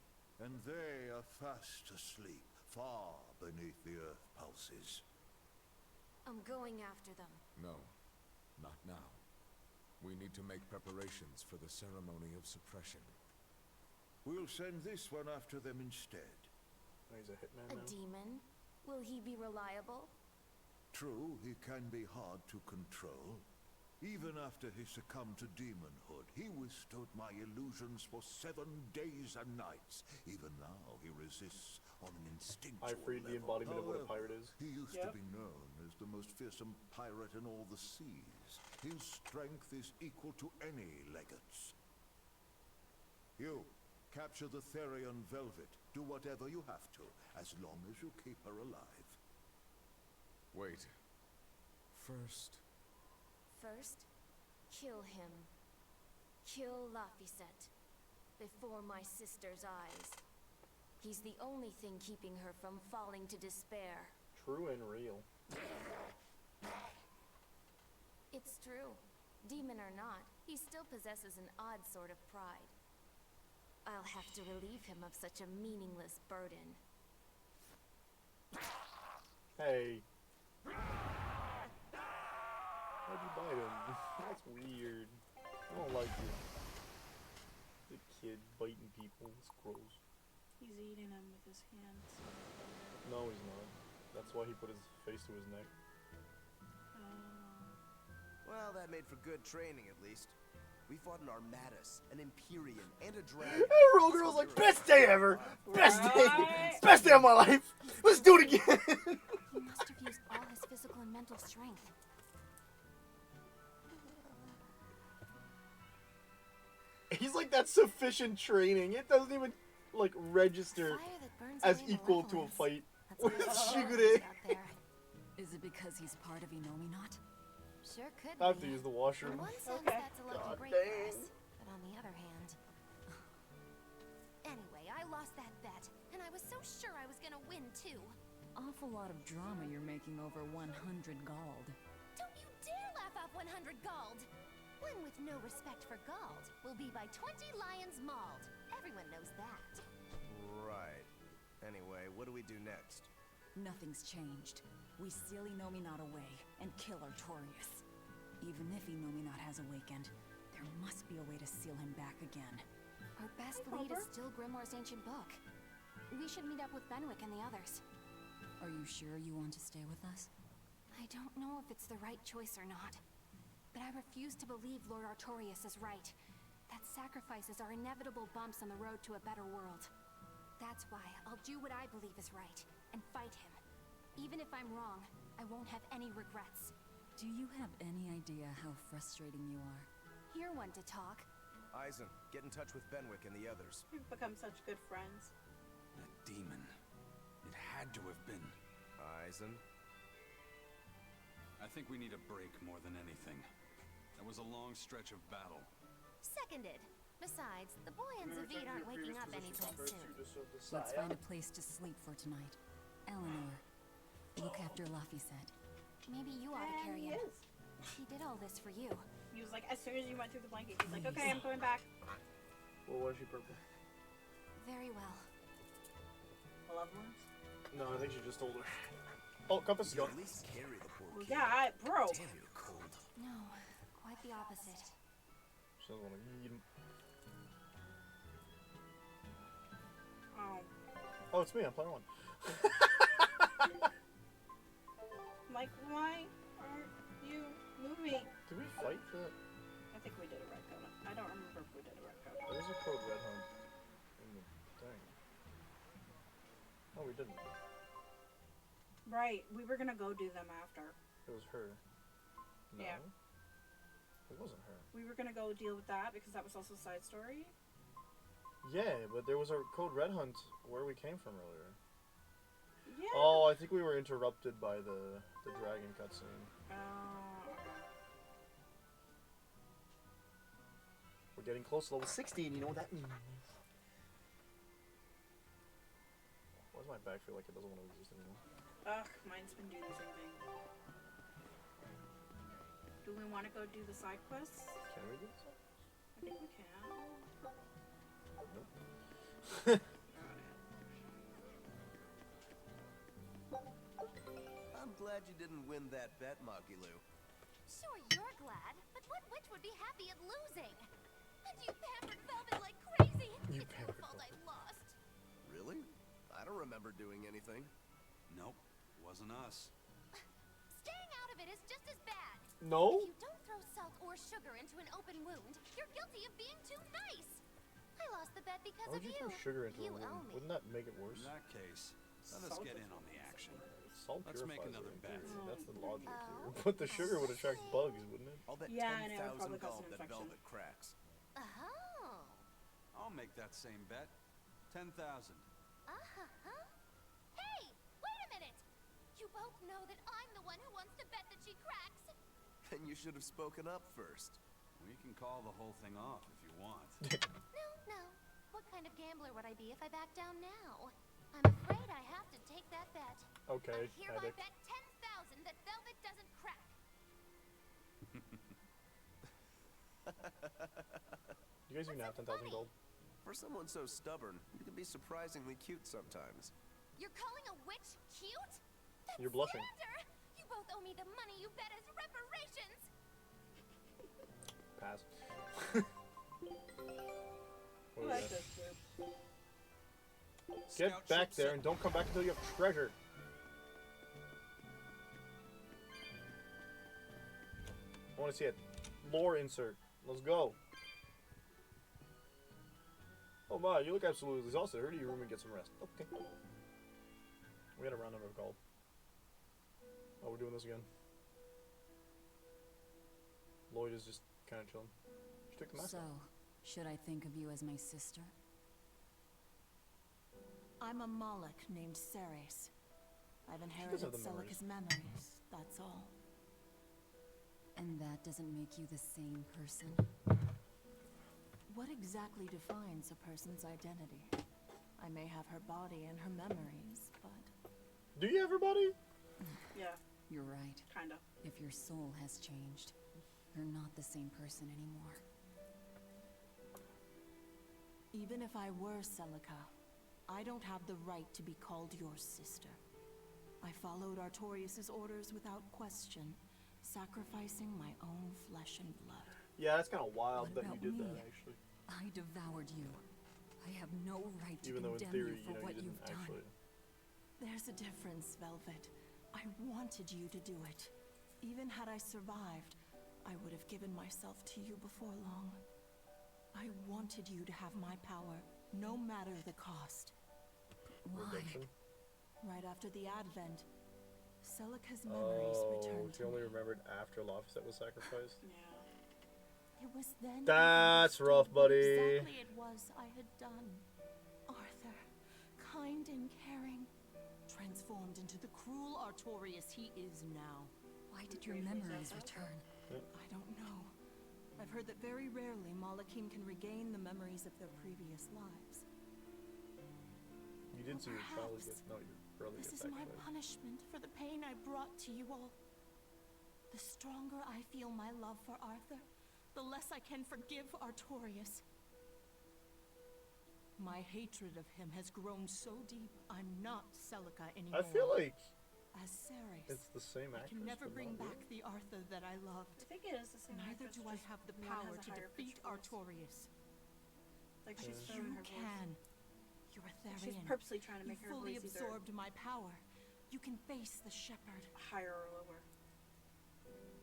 And they are fast asleep, far beneath the earth pulses. I'm going after them. No, not now. We need to make preparations for the ceremony of suppression. We'll send this one after them instead. Oh, he's a hitman A now. demon? Will he be reliable? True, he can be hard to control. Even after he succumbed to demonhood, he withstood my illusions for 7 days and nights. Even now, he resists on an instinctual I freed the level. embodiment of what a However, pirate is. He used to be known as the most fearsome pirate in all the seas. His strength is equal to any legate's. You, capture the Therian Velvet. Do whatever you have to, as long as you keep her alive. Wait. First, First, kill him. Kill Laphicet. Before my sister's eyes. He's the only thing keeping her from falling to despair. True and real. It's true. Demon or not, he still possesses an odd sort of pride. I'll have to relieve him of such a meaningless burden. Hey. Why'd you bite him? That's weird. I don't like it. The kid biting people. It's gross. He's eating him with his hands. No, he's not. That's why he put his face to his neck. Well, that made for good training, at least. We fought an Armatus, an Empyrean, and a dragon. Roll Girl's like, best day ever! Best day! Best day of my life! Let's do it again! He must have used all his physical and mental strength. He's like, that's sufficient training. It doesn't even, like, register Fire that burns as away equal to a malevolence. fight That's with what Shigure. out there. Is it because he's part of Innominat? Sure could I have be. to use the In washroom. one sense, Okay. that's a lucky God break for dang. us. But on the other hand... Anyway, I lost that bet, and I was so sure I was gonna win, too. Awful lot of drama you're making over 100 gold. Don't you dare laugh off 100 gold! One with no respect for gold will be by 20 lions mauled. Everyone knows that. Right. Anyway, what do we do next? Nothing's changed. We seal Innominat away and kill Artorius. Even if Innominat has awakened, there must be a way to seal him back again. Our best lead is still Grimoire's ancient book. We should meet up with Benwick and the others. Are you sure you want to stay with us? I don't know if it's the right choice or not. But I refuse to believe Lord Artorius is right. That sacrifices are inevitable bumps on the road to a better world. That's why I'll do what I believe is right, and fight him. Even if I'm wrong, I won't have any regrets. Do you have any idea how frustrating you are? You're one to talk. Eisen, get in touch with Benwick and the others. We've become such good friends. That demon. It had to have been. Eisen? I think we need a break more than anything. That was a long stretch of battle. Seconded. Besides, the boy and Zavid aren't waking up anytime soon. Let's find a place to sleep for tonight. Eleanor, look after Laphicet. Maybe you ought to And carry he him. is. He did all this for you. He was like, as soon as you went through the blanket, he's like, okay, I'm coming back. Well, why is she purple? Very well. Loved ones? No, I think she just told her. Oh, compass You gun. at least carry the poor Well, kid. yeah, it broke. Damn, you're cold. No, quite the opposite. She doesn't want to eat him. Oh. Oh, it's me. I'm playing one. Like, why aren't you moving? Did we fight that? I think we did a red cone. I don't remember if we did a red cone. There's a code red hunt in the thing. No, we didn't. Right, we were gonna go do them after. It was her. No. Yeah. It wasn't her. We were gonna go deal with that because that was also a side story. Yeah, but there was a Code Red hunt where we came from earlier. Yeah. Oh, I think we were interrupted by the dragon cutscene. We're getting close to level 60, and you know what that means. Why does my back feel like it doesn't want to exist anymore? Ugh, mine's been doing the same thing. Do we want to go do the side quests? Can we do this? I think we can. Nope. I'm glad you didn't win that bet, Magilu. Sure, you're glad, but what witch would be happy at losing? And you pampered Velvet like crazy. It's your fault I lost. Really? I don't remember doing anything. Nope, wasn't us. Staying out of it is just as bad. No? If you don't throw salt or sugar into an open wound, you're guilty of being too nice. I lost the bet because Why of would you you. throw sugar into You a owe wound? me. Wouldn't that make it worse? In that case, let us get in on the action. Salt Let's make purifies another it, bet. That's the logic here. But the sugar would attract bugs, wouldn't it? I'll bet Yeah, I know, it 10,000 probably causes gold an that infection. Velvet cracks. Oh. I'll make that same bet. 10,000. Hey, wait a minute. You both know that I'm the one who wants to bet that she cracks. Then you should have spoken up first. We can call the whole thing off if you want. No. What kind of gambler would I be if I back down now? I'm afraid I have to take that bet. Okay, I hereby addict. bet 10,000 that Velvet doesn't crack. You guys even have 10,000 gold? For someone so stubborn, you can be surprisingly cute sometimes. You're calling a witch cute? That's You're blushing. slander. You both owe me the money you bet as reparations. Pass. I like this group. Get Scout back ship there set. and don't come back until you have treasure. I want to see a lore insert. Let's go. Oh my, you look absolutely exhausted. Hurry to your room and get some rest. Okay. We had a round number of gold. Oh, we're doing this again. Lloyd is just kind of chilling. She took the mask So, off. should I think of you as my sister? I'm a Moloch named Ceres. I've does inherited have the memories. Celica's memories, that's all. And that doesn't make you the same person? What exactly defines a person's identity? I may have her body and her memories, but... Do you have her body? Yeah, You're right. kinda. If your soul has changed, you're not the same person anymore. Even if I were Celica, I don't have the right to be called your sister. I followed Artorius' orders without question, sacrificing my own flesh and blood. Yeah, that's kind of wild What that you about did me? that, actually. I devoured you. I have no right to Even though in condemn theory, you for what you didn't you've done. actually. There's a difference, Velvet. I wanted you to do it. Even had I survived, I would have given myself to you before long. I wanted you to have my power, no matter the cost. Why? Redemption. Right after the Advent, Celica's memories returned she to only me. remembered after Lofset was sacrificed. Yeah. It was then That's I understood rough, what buddy. exactly it was I had done. Arthur, kind and caring, transformed into the cruel Artorius he is now. Why did your memories return? I don't know. I've heard that very rarely Malachim can regain the memories of their previous lives. You did see your child get, Perhaps no, your brother This get is my sacrificed. punishment for the pain I brought to you all. The stronger I feel my love for Arthur, the less I can forgive Artorius. My hatred of him has grown so deep, I'm not Celica anymore. I feel like As Ceres, it's the same I actress. can never but bring not back the Arthur that I loved. I think it is the same. Neither actress, do I just have the one power has a to higher defeat pitch voice. Artorius. Like she's You throwing her voice. can. You're a Like Therian. she's purposely trying to You make her fully voice either absorbed my power. You can face the shepherd. higher or lower.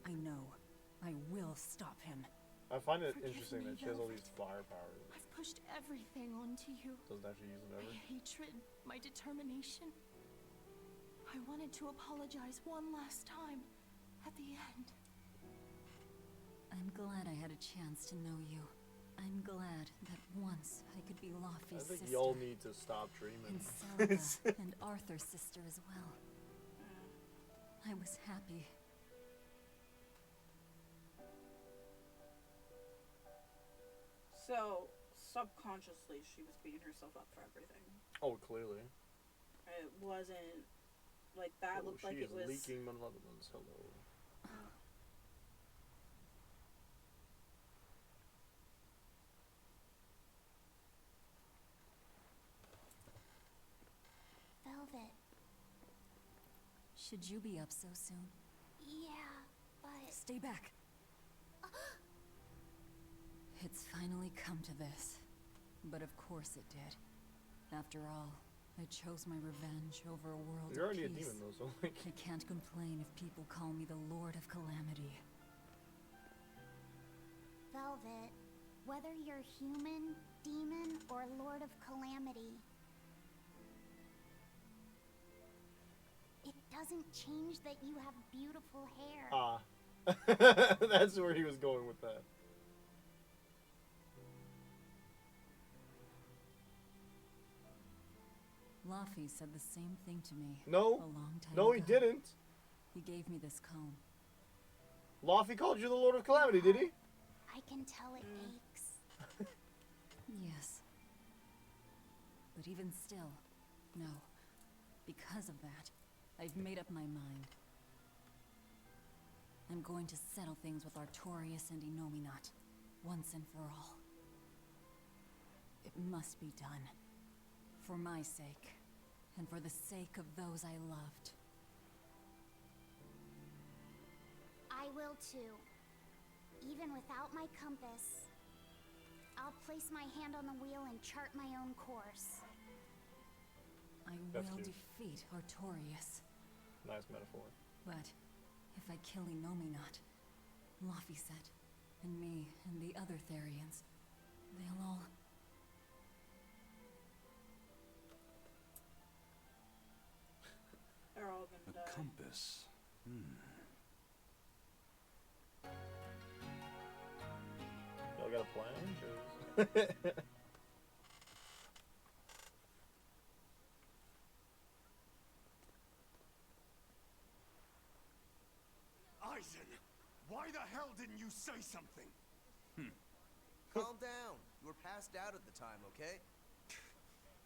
I know. I will stop him. I find it Forgive interesting me, that she has all Velvet. these fire powers. I've pushed everything onto you. Doesn't actually use them My ever. hatred, my determination. I wanted to apologize one last time at the end. I'm glad I had a chance to know you. I'm glad that once I could be Laufey's sister. I think y'all need to stop dreaming. And Selva and Arthur's sister as well. I was happy. So, subconsciously, she was beating herself up for everything. Oh, clearly. It wasn't like that. Looked like it was leaking malevolence. Hello. Velvet. Should you be up so soon? Yeah, but... Stay back. It's finally come to this. But of course it did. After all, I chose my revenge over a world You're of already peace. a demon, though, so like... I can't complain if people call me the Lord of Calamity. Velvet, whether you're human, demon, or Lord of Calamity, it doesn't change that you have beautiful hair. Ah. That's where he was going with that. Laufey said the same thing to me. No. A long time No, ago. he didn't. He gave me this comb. Laufey called you the Lord of Calamity, did he? I can tell it aches. Yes. But even still, no. Because of that, I've made up my mind. I'm going to settle things with Artorias and Innominat, once and for all. It must be done. For my sake, and for the sake of those I loved. I will too. Even without my compass, I'll place my hand on the wheel and chart my own course. I That's will cute. defeat Artorias. Nice metaphor. But if I kill Innominat, Laufey said, and me and the other Therians, they'll all... they're all gonna die. A compass. Y'all got a plan? 'Cause- Eisen, why the hell didn't you say something? Calm down. You were passed out at the time, okay?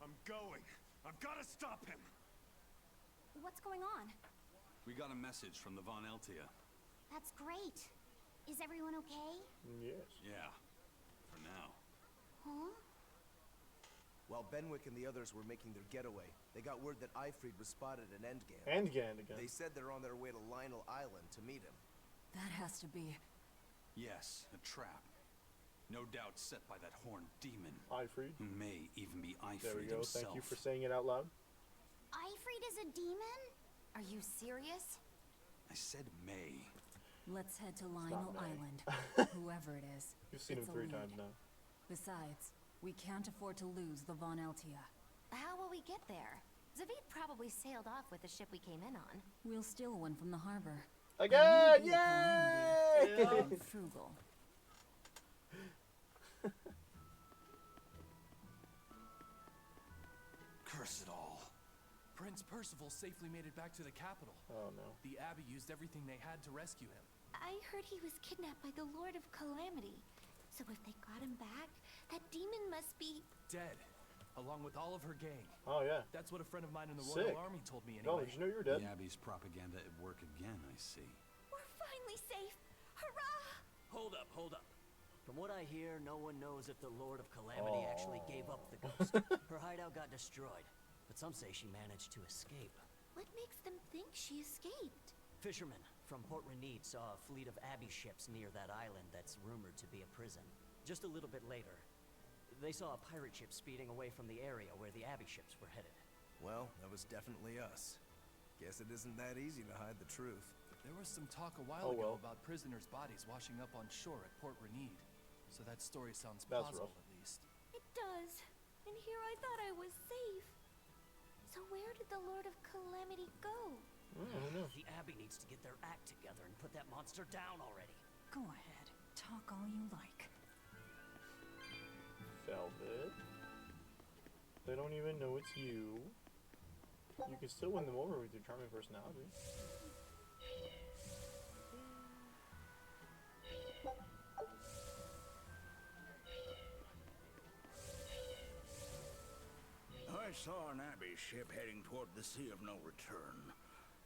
I'm going. I've got to stop him. What's going on? We got a message from the Von Eltia. That's great. Is everyone okay? Yes. Yeah. For now. Huh? While Benwick and the others were making their getaway, they got word that Eifried was spotted at Endgame. Endgame again. They said they're on their way to Lionel Island to meet him. That has to be... Yes, a trap. No doubt set by that horned demon. Eifried. Who may even be Eifried There we go. himself. Thank you for saying it out loud. Eifried is a demon? Are you serious? I said may. Let's head to not Lionel May. Island. Whoever it is. You've seen him it's a 3 lead. times now. Besides, we can't afford to lose the Von Eltia. How will we get there? Zavid probably sailed off with the ship we came in on. We'll steal one from the harbor. Again! Be a Yay! calamity and frugal. Curse it all. Prince Percival safely made it back to the capital. Oh no. The Abbey used everything they had to rescue him. I heard he was kidnapped by the Lord of Calamity. So if they got him back, that demon must be... Dead, along with all of her gang. Oh yeah. That's what a friend of mine in the Sick. Royal Army told me No, anyway. did you know you were dead? The Abbey's propaganda at work again, I see. We're finally safe! Hurrah! Hold up, hold up. From what I hear, no one knows if the Lord of Calamity actually gave up the ghost. Her hideout got destroyed, but some say she managed to escape. What makes them think she escaped? Fishermen from Port Renid saw a fleet of Abbey ships near that island that's rumored to be a prison. Just a little bit later, they saw a pirate ship speeding away from the area where the Abbey ships were headed. Well, that was definitely us. Guess it isn't that easy to hide the truth. There was some talk a while ago about prisoners' bodies washing up on shore at Port Renid. So that story sounds That's plausible, rough. at least. It does. And here I thought I was safe. So where did the Lord of Calamity go? Who knows? The Abbey needs to get their act together and put that monster down already. Go ahead. Talk all you like. Velvet. They don't even know it's you. You can still win them over with your charming personality. I saw an Abbey ship heading toward the Sea of No Return.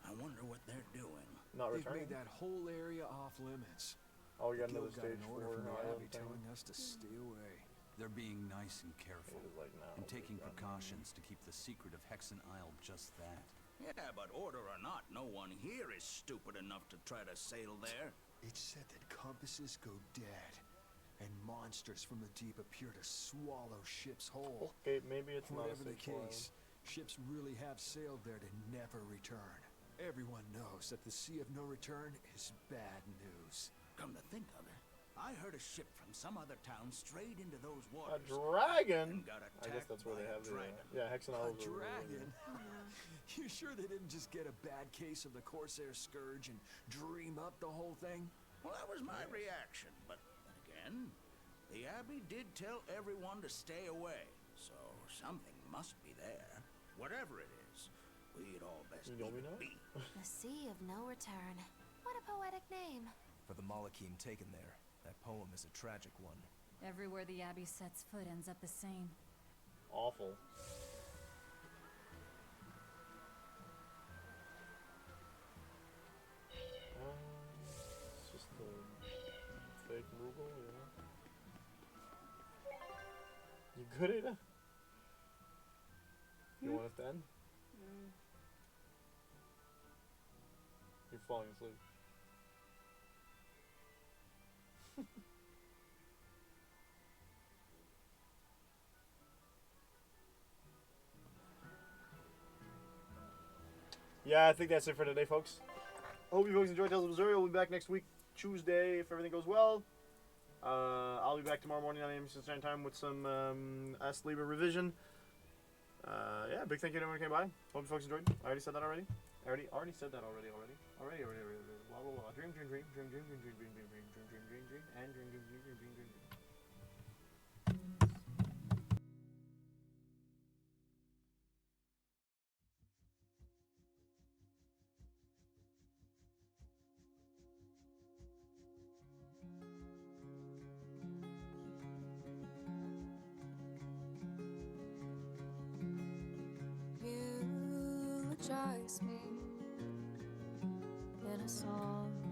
I wonder what they're doing. Not They've returning. made that whole area off limits. Oh, we got The another guild got stage an order 4 from the island Abbey thing. telling us to stay away. They're being nice and careful, Like, no, and taking precautions to keep the secret of Hexen Isle just that. Yeah, but order or not, no one here is stupid enough to try to sail there. It's said that compasses go dead, and monsters from the deep appear to swallow ships whole. Okay, maybe it's not a Whatever the safe island. case, ships really have sailed there to never return. Everyone knows that the Sea of No Return is bad news. Come to think of it, I heard a ship from some other town strayed into those A waters. dragon? and got I guess attacked that's where by they a have the dragon. yeah, Hexen A Isles. dragon? You sure they didn't just get a bad case of the Corsair Scourge and dream up the whole thing? Well, that was my reaction, but then again, the Abbey did tell everyone to stay away, so something must be there. Whatever it is, we'd all best leave it be. The Sea of No Return. What a poetic name. For the Malachim taken there, that poem is a tragic one. Everywhere the Abbey sets foot ends up the same. Awful. It's just a fake Moogle, you know? You good, Ada? You want us to end? You're falling asleep. Yeah, I think that's it for today, folks. I hope you folks enjoyed Tales of Berseria. We'll be back next week, Tuesday, if everything goes well. I'll be back tomorrow morning, 9 a.m. Eastern Standard Time, with some Ask Lieber revision. Yeah, big thank you to everyone who came by. Hope you folks enjoyed. I already said that already. Already said that already. Blah, blah, blah. Dream, and dream. Eulogize me in a song.